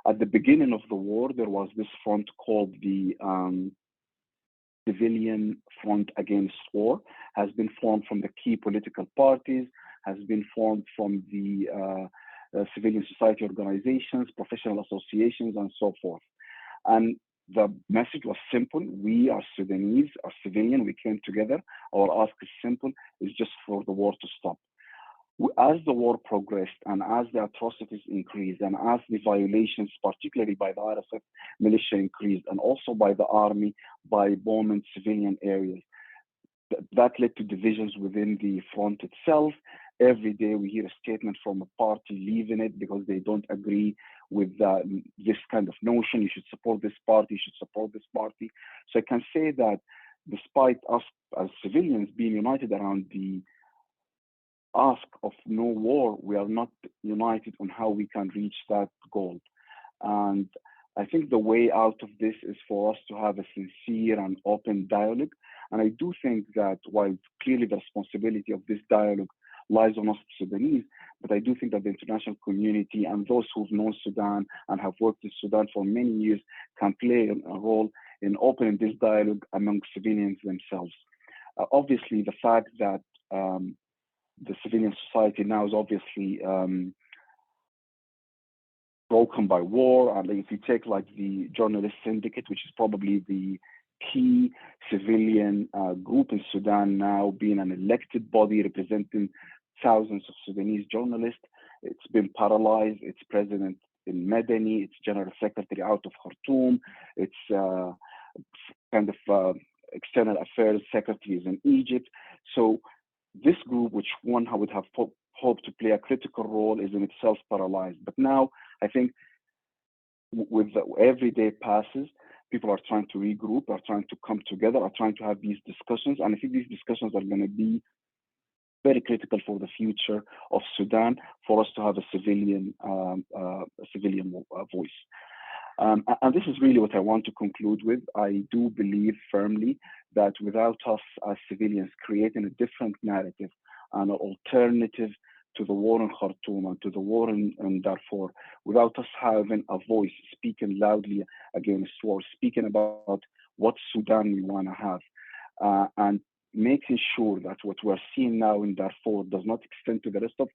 Speaker 4: At the beginning of the war, there was this front called the Civilian Front Against War, has been formed from the key political parties, has been formed from the civilian society organizations, professional associations, and so forth. And the message was simple. We are Sudanese, are civilian, we came together. Our ask is simple, it's just for the war to stop. As the war progressed and as the atrocities increased and as the violations, particularly by the RSF militia, increased and also by the army, by bombing civilian areas, that led to divisions within the front itself. Every day we hear a statement from a party leaving it because they don't agree with this kind of notion. You should support this party, you should support this party. So I can say that despite us as civilians being united around the ask of no war, we are not united on how we can reach that goal. And I think the way out of this is for us to have a sincere and open dialogue. And I do think that while clearly the responsibility of this dialogue lies on us Sudanese, but I do think that the international community and those who've known Sudan and have worked in Sudan for many years can play a role in opening this dialogue among civilians themselves. Obviously, the fact that the civilian society now is obviously broken by war. And if you take like the Journalist Syndicate, which is probably the key civilian group in Sudan now, being an elected body representing thousands of Sudanese journalists, it's been paralyzed. Its president in Medani, its general secretary out of Khartoum, its external affairs secretaries in Egypt. So this group, which one would have hoped to play a critical role, is in itself paralyzed. But now I think with every day passes, people are trying to regroup, are trying to come together, are trying to have these discussions. And I think these discussions are going to be very critical for the future of Sudan, for us to have a civilian voice. And this is really what I want to conclude with. I do believe firmly that without us as civilians creating a different narrative and an alternative to the war in Khartoum and to the war in Darfur, without us having a voice speaking loudly against war, speaking about what Sudan we want to have, and making sure that what we're seeing now in Darfur does not extend to the rest of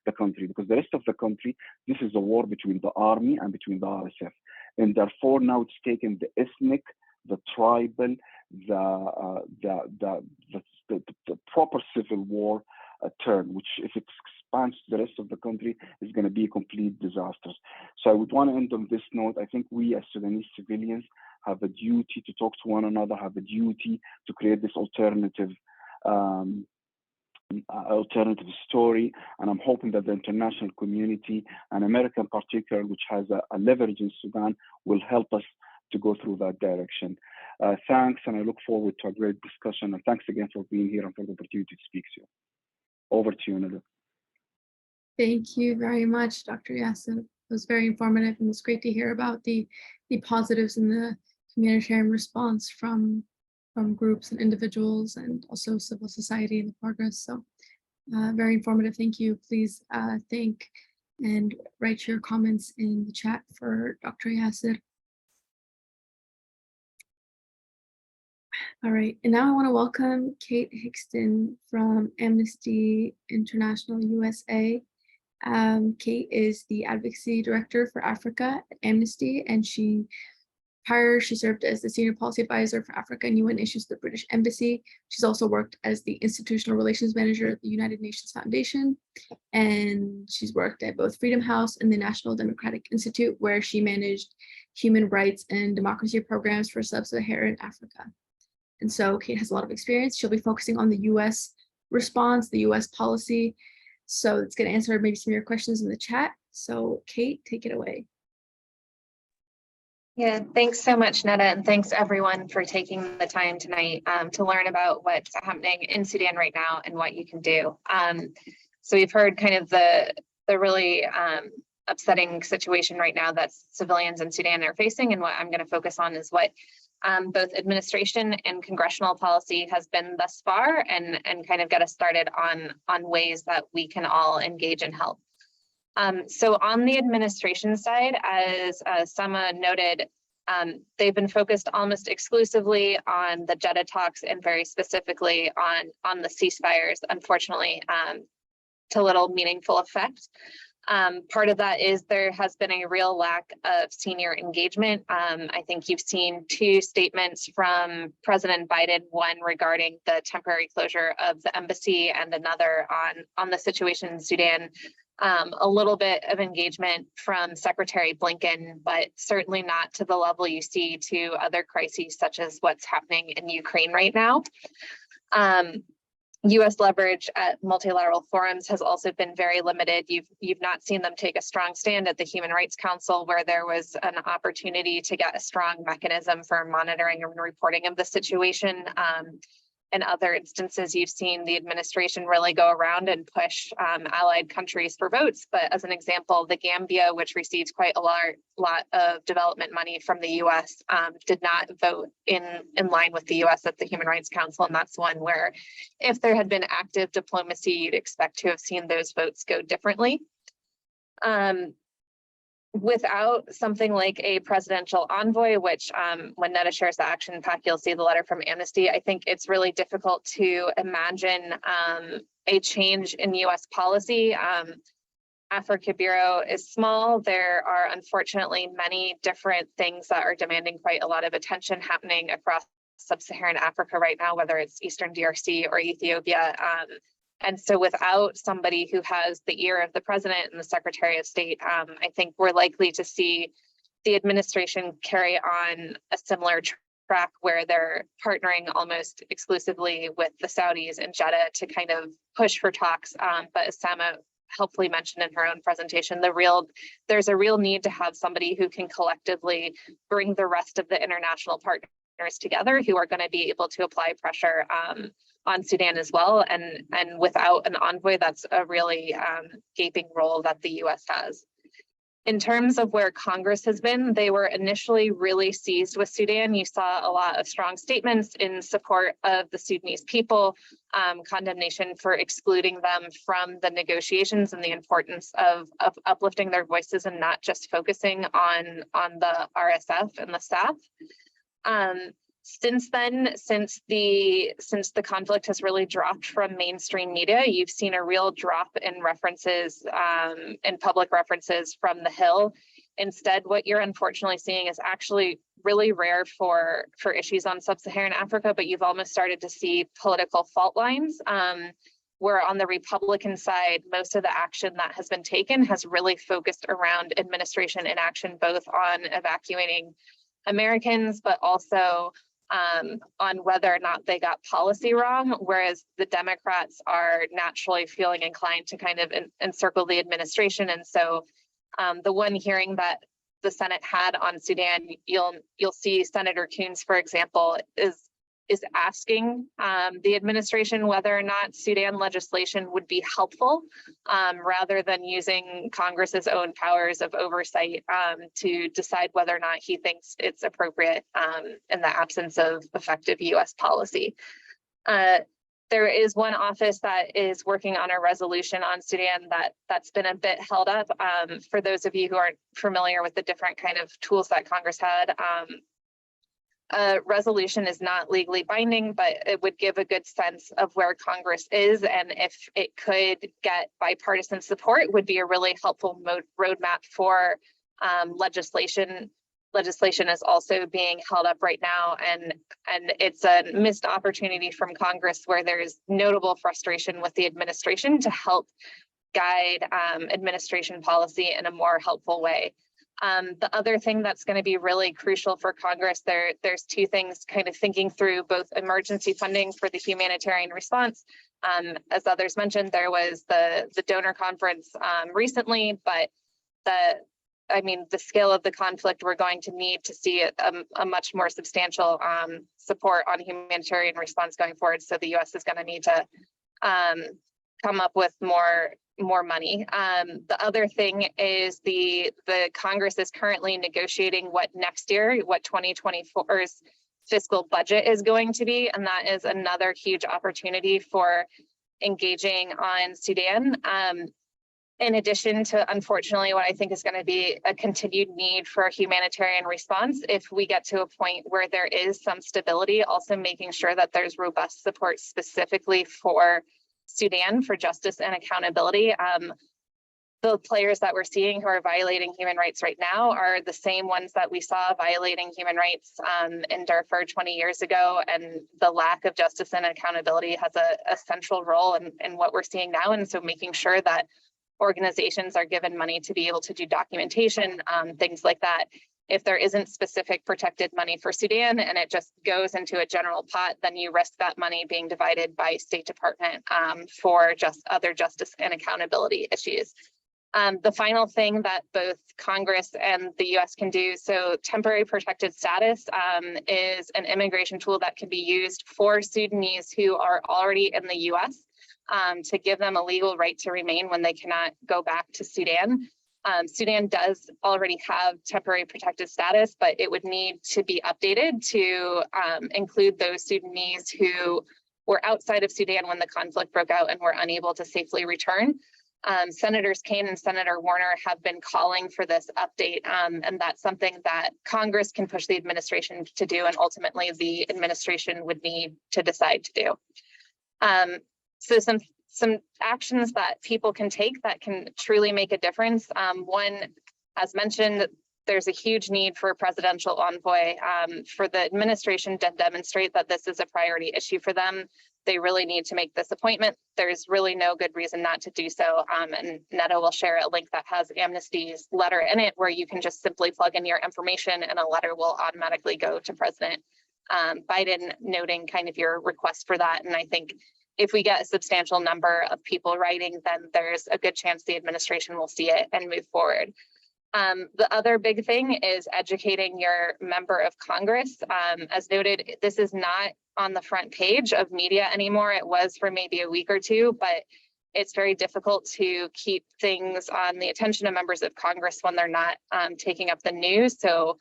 Speaker 4: the country, because the rest of the country, this is a war between the army and between the RSF. In Darfur now, it's taken the ethnic, the tribal, the proper civil war turn, which if it expands to the rest of the country is going to be a complete disaster. So I would want to end on this note. I think we as Sudanese civilians have a duty to talk to one another, have a duty to create this alternative story. And I'm hoping that the international community, and America in particular, which has a leverage in Sudan, will help us to go through that direction. Thanks, and I look forward to a great discussion. And thanks again for being here and for the opportunity to speak to you. Over to you, Neda.
Speaker 1: Thank you very much, Dr. Yasir. It was very informative, and it's great to hear about the positives in the humanitarian response from groups and individuals, and also civil society and the progress. So very informative. Thank you. Please thank and write your comments in the chat for Dr. Yasir. All right, and now I want to welcome Kate Hixton from Amnesty International USA. Kate is the Advocacy Director for Africa at Amnesty, and she served as the Senior Policy Advisor for Africa and UN Issues at the British Embassy. She's also worked as the Institutional Relations Manager at the United Nations Foundation, and she's worked at both Freedom House and the National Democratic Institute, where she managed human rights and democracy programs for sub-Saharan Africa. And so Kate has a lot of experience. She'll be focusing on the US response, the US policy. So it's going to answer maybe some of your questions in the chat. So Kate, take it away.
Speaker 5: Yeah, thanks so much, Neda, and thanks everyone for taking the time tonight to learn about what's happening in Sudan right now and what you can do. So we've heard kind of the really upsetting situation right now that civilians in Sudan are facing, and what I'm going to focus on is what both administration and congressional policy has been thus far, and kind of get us started on ways that we can all engage and help. So on the administration side, as Samah noted, they've been focused almost exclusively on the Jeddah talks, and very specifically on the ceasefires, unfortunately, to little meaningful effect. Part of that is there has been a real lack of senior engagement. I think you've seen two statements from President Biden, one regarding the temporary closure of the embassy and another on the situation in Sudan. A little bit of engagement from Secretary Blinken, but certainly not to the level you see to other crises such as what's happening in Ukraine right now. US leverage at multilateral forums has also been very limited. You've not seen them take a strong stand at the Human Rights Council, where there was an opportunity to get a strong mechanism for monitoring and reporting of the situation. In other instances, you've seen the administration really go around and push allied countries for votes. But as an example, the Gambia, which receives quite a lot of development money from the US, did not vote in line with the US at the Human Rights Council. And that's one where if there had been active diplomacy, you'd expect to have seen those votes go differently. Without something like a presidential envoy, which when Neda shares the action pack, you'll see the letter from Amnesty, I think it's really difficult to imagine a change in US policy. Africa Bureau is small. There are unfortunately many different things that are demanding quite a lot of attention happening across sub-Saharan Africa right now, whether it's Eastern DRC or Ethiopia. And so without somebody who has the ear of the president and the Secretary of State, I think we're likely to see the administration carry on a similar track where they're partnering almost exclusively with the Saudis and Jeddah to kind of push for talks. But as Samah helpfully mentioned in her own presentation, there's a real need to have somebody who can collectively bring the rest of the international partners together who are going to be able to apply pressure on Sudan as well. And without an envoy, that's a really gaping role that the US has. In terms of where Congress has been, they were initially really seized with Sudan. You saw a lot of strong statements in support of the Sudanese people, condemnation for excluding them from the negotiations and the importance of uplifting their voices and not just focusing on the RSF and the staff. Since then, since the conflict has really dropped from mainstream media, you've seen a real drop in references, in public references from the Hill. Instead, what you're unfortunately seeing is actually really rare for issues on sub-Saharan Africa, but you've almost started to see political fault lines, where on the Republican side, most of the action that has been taken has really focused around administration inaction, both on evacuating Americans, but also on whether or not they got policy wrong, whereas the Democrats are naturally feeling inclined to kind of encircle the administration. And so the one hearing that the Senate had on Sudan, you'll see Senator Coons, for example, is asking the administration whether or not Sudan legislation would be helpful, rather than using Congress's own powers of oversight to decide whether or not he thinks it's appropriate in the absence of effective US policy. There is one office that is working on a resolution on Sudan that's been a bit held up. For those of you who aren't familiar with the different kind of tools that Congress had, a resolution is not legally binding, but it would give a good sense of where Congress is, and if it could get bipartisan support, would be a really helpful roadmap for legislation. Legislation is also being held up right now, and it's a missed opportunity from Congress where there's notable frustration with the administration to help guide administration policy in a more helpful way. The other thing that's going to be really crucial for Congress, there's two things, kind of thinking through both emergency funding for the humanitarian response. As others mentioned, there was the donor conference recently, but the scale of the conflict, we're going to need to see a much more substantial support on humanitarian response going forward. So the US is going to need to come up with more money. The other thing is the Congress is currently negotiating what next year, what 2024's fiscal budget is going to be, and that is another huge opportunity for engaging on Sudan. In addition to, unfortunately, what I think is going to be a continued need for a humanitarian response, if we get to a point where there is some stability, also making sure that there's robust support specifically for Sudan for justice and accountability. The players that we're seeing who are violating human rights right now are the same ones that we saw violating human rights in Darfur 20 years ago, and the lack of justice and accountability has a central role in what we're seeing now. And so making sure that organizations are given money to be able to do documentation, things like that. If there isn't specific protected money for Sudan and it just goes into a general pot, then you risk that money being divided by State Department for just other justice and accountability issues. The final thing that both Congress and the US can do, so temporary protected status is an immigration tool that can be used for Sudanese who are already in the US to give them a legal right to remain when they cannot go back to Sudan. Sudan does already have temporary protected status, but it would need to be updated to include those Sudanese who were outside of Sudan when the conflict broke out and were unable to safely return. Senators Kaine and Senator Warner have been calling for this update, and that's something that Congress can push the administration to do, and ultimately the administration would need to decide to do. So some actions that people can take that can truly make a difference. One, as mentioned, there's a huge need for a presidential envoy, for the administration to demonstrate that this is a priority issue for them. They really need to make this appointment. There's really no good reason not to do so. And Neda will share a link that has Amnesty's letter in it, where you can just simply plug in your information and a letter will automatically go to President Biden, noting kind of your request for that. And I think if we get a substantial number of people writing, then there's a good chance the administration will see it and move forward. The other big thing is educating your member of Congress. As noted, this is not on the front page of media anymore. It was for maybe a week or two, but it's very difficult to keep things on the attention of members of Congress when they're not taking up the news. So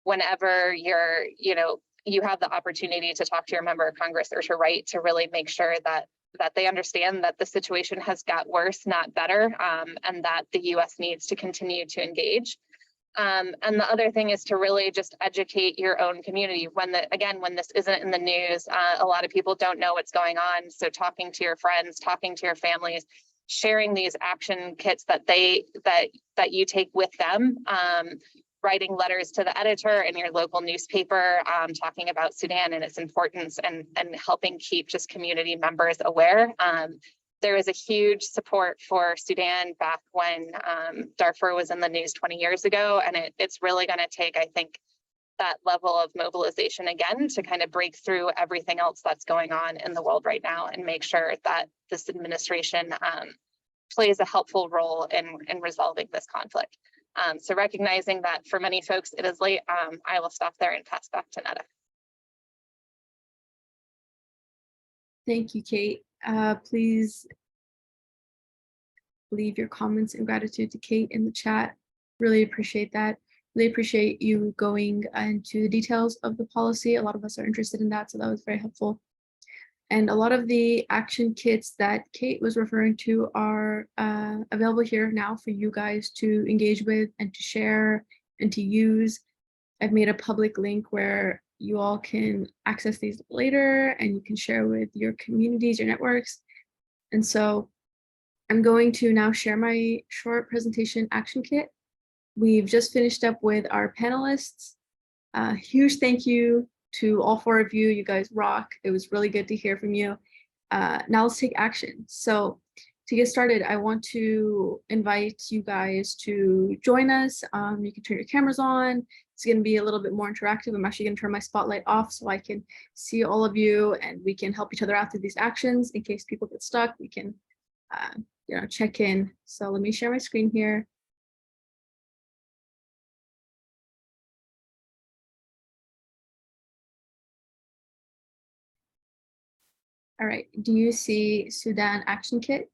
Speaker 5: whenever you have the opportunity to talk to your member of Congress or to write, to really make sure that they understand that the situation has got worse, not better, and that the US needs to continue to engage. And the other thing is to really just educate your own community. When this isn't in the news, a lot of people don't know what's going on. So talking to your friends, talking to your families, sharing these action kits that you take with them, writing letters to the editor in your local newspaper, talking about Sudan and its importance, and helping keep just community members aware. There was a huge support for Sudan back when Darfur was in the news 20 years ago, and it's really going to take, I think, that level of mobilization again to kind of break through everything else that's going on in the world right now and make sure that this administration plays a helpful role in resolving this conflict. So recognizing that for many folks it is late, I will stop there and pass back to Neda.
Speaker 1: Thank you, Kate. Please leave your comments and gratitude to Kate in the chat. Really appreciate that. Really appreciate you going into the details of the policy. A lot of us are interested in that, so that was very helpful. And a lot of the action kits that Kate was referring to are available here now for you guys to engage with and to share and to use. I've made a public link where you all can access these later and you can share with your communities, your networks. And so I'm going to now share my short presentation action kit. We've just finished up with our panelists. Huge thank you to all four of you. You guys rock. It was really good to hear from you. Now let's take action. So to get started, I want to invite you guys to join us. You can turn your cameras on. It's going to be a little bit more interactive. I'm actually going to turn my spotlight off so I can see all of you and we can help each other out through these actions. In case people get stuck, we can check in. So let me share my screen here. All right, do you see Sudan Action Kit?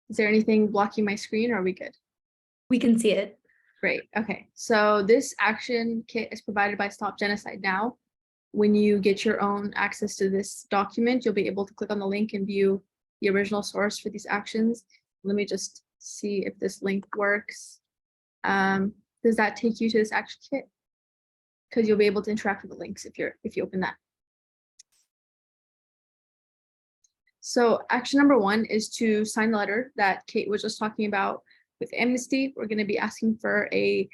Speaker 1: Is there anything blocking my screen or are we good?
Speaker 3: We can see it.
Speaker 1: Great, okay. So this action kit is provided by Stop Genocide Now. When you get your own access to this document, you'll be able to click on the link and view the original source for these actions. Let me just see if this link works. Does that take you to this action kit? Because you'll be able to interact with the links if you open that. So action number one is to sign the letter that Kate was just talking about with Amnesty. We're going to be asking for a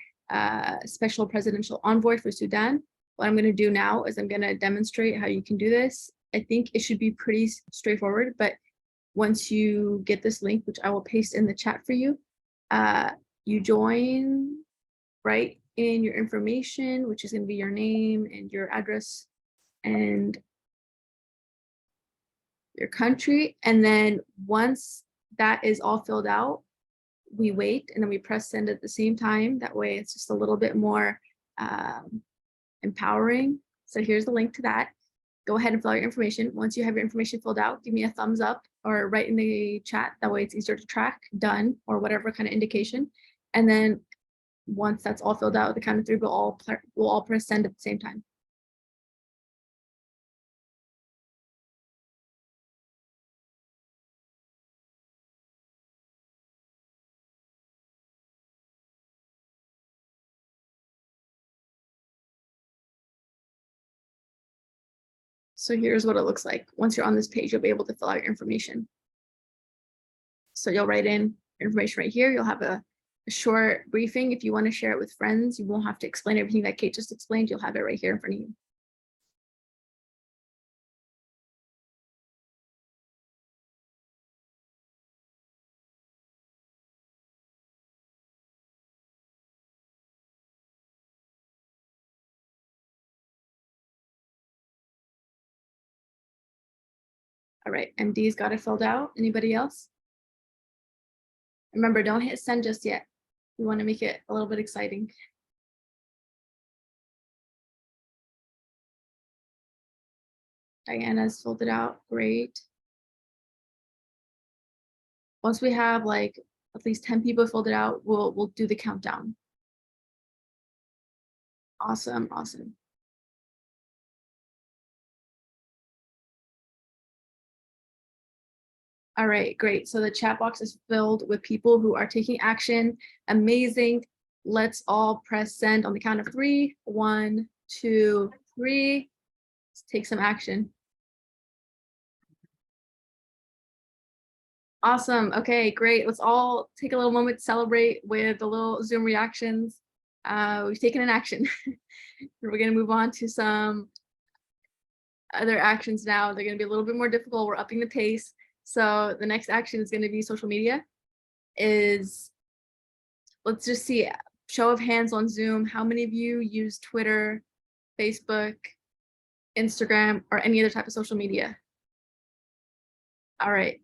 Speaker 1: special presidential envoy for Sudan. What I'm going to do now is I'm going to demonstrate how you can do this. I think it should be pretty straightforward, but once you get this link, which I will paste in the chat for you, you join, right, in your information, which is going to be your name and your address and your country. And then once that is all filled out, we wait and then we press send at the same time. That way it's just a little bit more empowering. So here's the link to that. Go ahead and fill out your information. Once you have your information filled out, give me a thumbs up or write in the chat. That way it's easier to track, done, or whatever kind of indication. And then once that's all filled out, the count of three, we'll all press send at the same time. So here's what it looks like. Once you're on this page, you'll be able to fill out your information. So you'll write in information right here. You'll have a short briefing. If you want to share it with friends, you won't have to explain everything that Kate just explained. You'll have it right here in front of you. All right, MD's got it filled out. Anybody else? Remember, don't hit send just yet. We want to make it a little bit exciting. Diana's filled it out. Great. Once we have like at least 10 people filled it out, we'll do the countdown. Awesome, awesome. All right, great. So the chat box is filled with people who are taking action. Amazing. Let's all press send on the count of 3. 1, 2, 3. Let's take some action. Awesome. Okay, great. Let's all take a little moment to celebrate with the little Zoom reactions. We've taken an action. We're going to move on to some other actions now. They're going to be a little bit more difficult. We're upping the pace. So the next action is going to be social media. Let's just see, show of hands on Zoom. How many of you use Twitter, Facebook, Instagram, or any other type of social media? All right,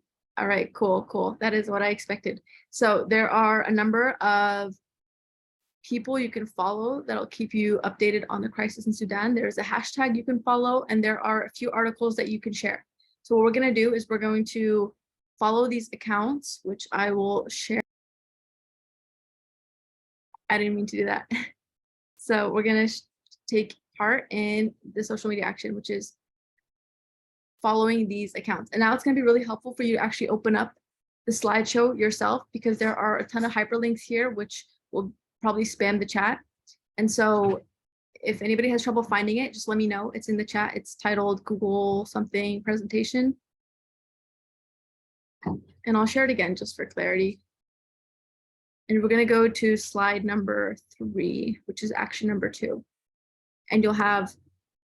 Speaker 1: cool. That is what I expected. So there are a number of people you can follow that'll keep you updated on the crisis in Sudan. There's a hashtag you can follow, and there are a few articles that you can share. So what we're going to do is we're going to follow these accounts, which I will share. I didn't mean to do that. So we're going to take part in the social media action, which is following these accounts. And now it's going to be really helpful for you to actually open up the slideshow yourself, because there are a ton of hyperlinks here, which will probably spam the chat. And so if anybody has trouble finding it, just let me know. It's in the chat. It's titled Google something presentation. And I'll share it again just for clarity. And we're going to go to slide number 3, which is action number 2. And you'll have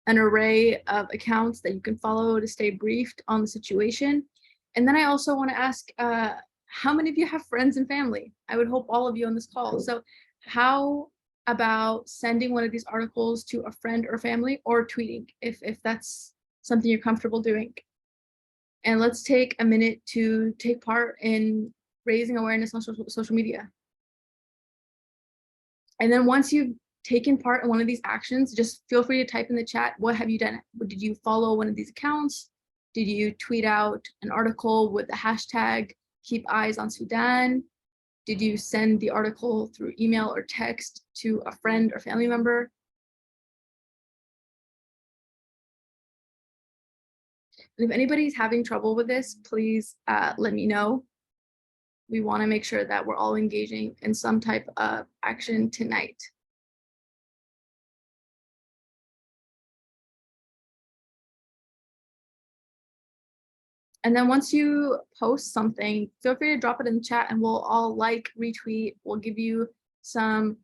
Speaker 1: an array of accounts that you can follow to stay briefed on the situation. And then I also want to ask, how many of you have friends and family? I would hope all of you on this call. So how about sending one of these articles to a friend or family, or tweeting if that's something you're comfortable doing? And let's take a minute to take part in raising awareness on social media. And then once you've taken part in one of these actions, just feel free to type in the chat, what have you done? Did you follow one of these accounts? Did you tweet out an article with the hashtag Keep Eyes on Sudan? Did you send the article through email or text to a friend or family member? And if anybody's having trouble with this, please let me know. We want to make sure that we're all engaging in some type of action tonight. And then once you post something, feel free to drop it in the chat and we'll all like, retweet. We'll give you some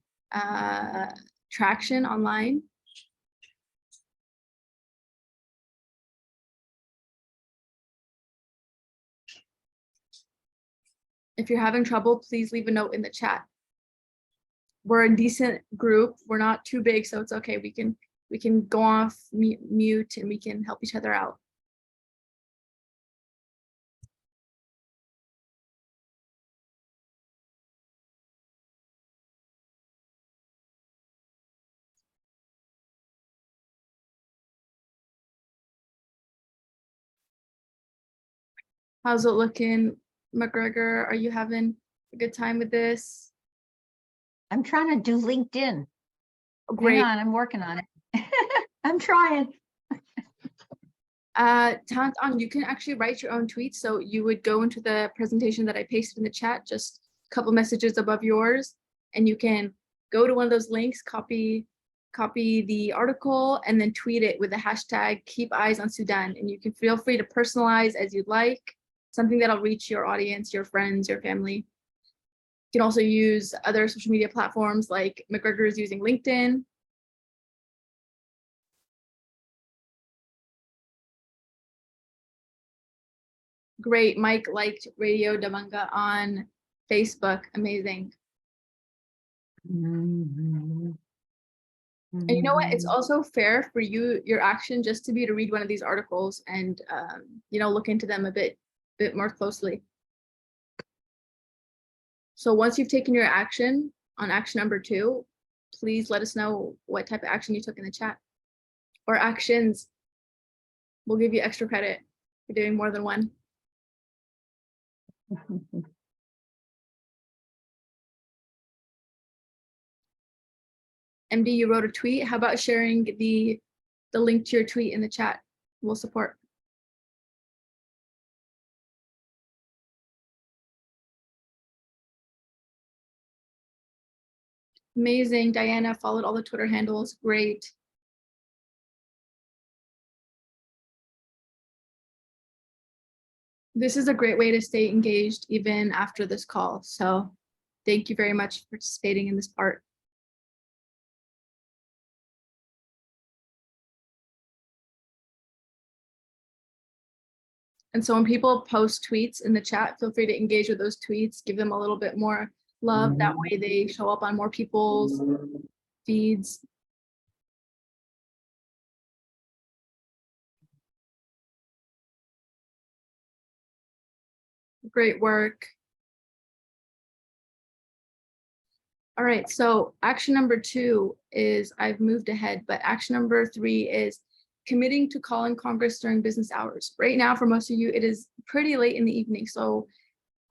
Speaker 1: traction online. If you're having trouble, please leave a note in the chat. We're a decent group. We're not too big, so it's okay. We can go off mute and we can help each other out. How's it looking, McGregor? Are you having a good time with this?
Speaker 6: I'm trying to do LinkedIn.
Speaker 1: Great.
Speaker 6: Hang on, I'm working on it. I'm trying.
Speaker 1: Tantan, you can actually write your own tweets. So you would go into the presentation that I pasted in the chat, just a couple messages above yours, and you can go to one of those links, copy copy the article and then tweet it with the hashtag Keep Eyes on Sudan. And you can feel free to personalize as you'd like, something that'll reach your audience, your friends, your family. You can also use other social media platforms like McGregor is using LinkedIn. Great, Mike liked Radio Damanga on Facebook, amazing. And you know what, it's also fair for you, your action just to be to read one of these articles and you know, look into them a bit more closely. So once you've taken your action on action number 2, please let us know what type of action you took in the chat, or actions. We'll give you extra credit for doing more than one. MD, you wrote a tweet. How about sharing the link to your tweet in the chat? We'll support. Amazing. Diana followed all the Twitter handles. Great. This is a great way to stay engaged even after this call. So thank you very much for participating in this part. And so when people post tweets in the chat, feel free to engage with those tweets, give them a little bit more love. That way they show up on more people's feeds. Great work. All right, so action number 2 is, I've moved ahead, but action number 3 is committing to calling Congress during business hours. Right now, for most of you, it is pretty late in the evening, so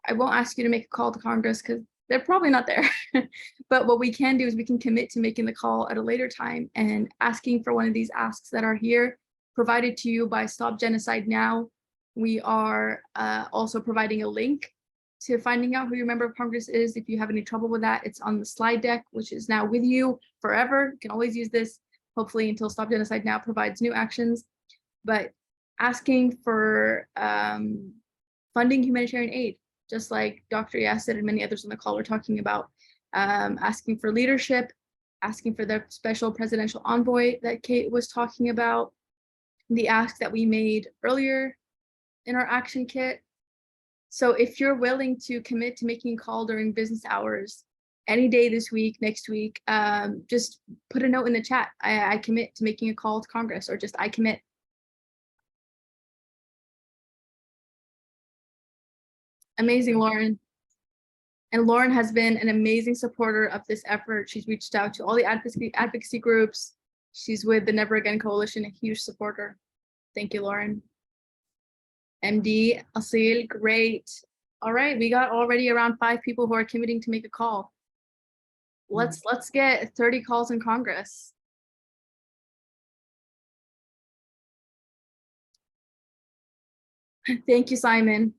Speaker 1: I won't ask you to make a call to Congress because they're probably not there. But what we can do is we can commit to making the call at a later time and asking for one of these asks that are here, provided to you by Stop Genocide Now. We are also providing a link to finding out who your member of Congress is. If you have any trouble with that, it's on the slide deck, which is now with you forever. You can always use this, hopefully until Stop Genocide Now provides new actions. But asking for funding humanitarian aid, just like Dr. Yasir and many others on the call were talking about, asking for leadership, asking for the special presidential envoy that Kate was talking about, the ask that we made earlier in our action kit. So if you're willing to commit to making a call during business hours, any day this week, next week, just put a note in the chat. I commit to making a call to Congress, or just I commit. Amazing, Lauren. And Lauren has been an amazing supporter of this effort. She's reached out to all the advocacy groups. She's with the Never Again Coalition, a huge supporter. Thank you, Lauren. MD, Asil, great. All right, we got already around 5 people who are committing to make a call. Let's get 30 calls in Congress. Thank you, Simon.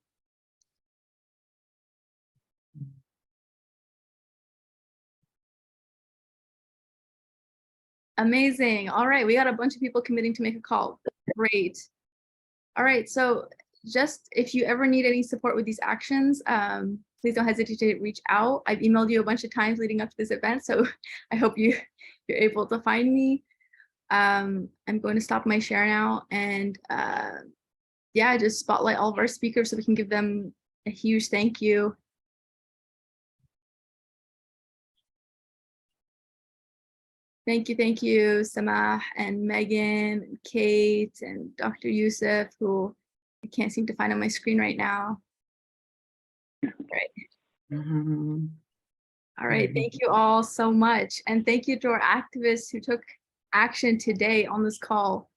Speaker 1: Amazing. All right, we got a bunch of people committing to make a call. Great. All right, so just if you ever need any support with these actions, please don't hesitate to reach out. I've emailed you a bunch of times leading up to this event, so I hope you're able to find me. I'm going to stop my share now and yeah, just spotlight all of our speakers so we can give them a huge thank you. Thank you, Samah and Megan, and Kate, and Dr. Yousif, who I can't seem to find on my screen right now. All right. All right, thank you all so much. And thank you to our activists who took action today on this call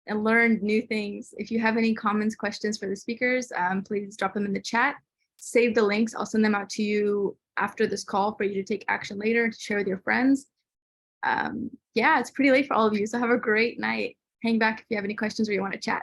Speaker 1: and learned new things. If you have any comments, questions for the speakers, please drop them in the chat. Save the links. I'll send them out to you after this call for you to take action later, to share with your friends. Yeah, it's pretty late for all of you, so have a great night. Hang back if you have any questions or you want to chat.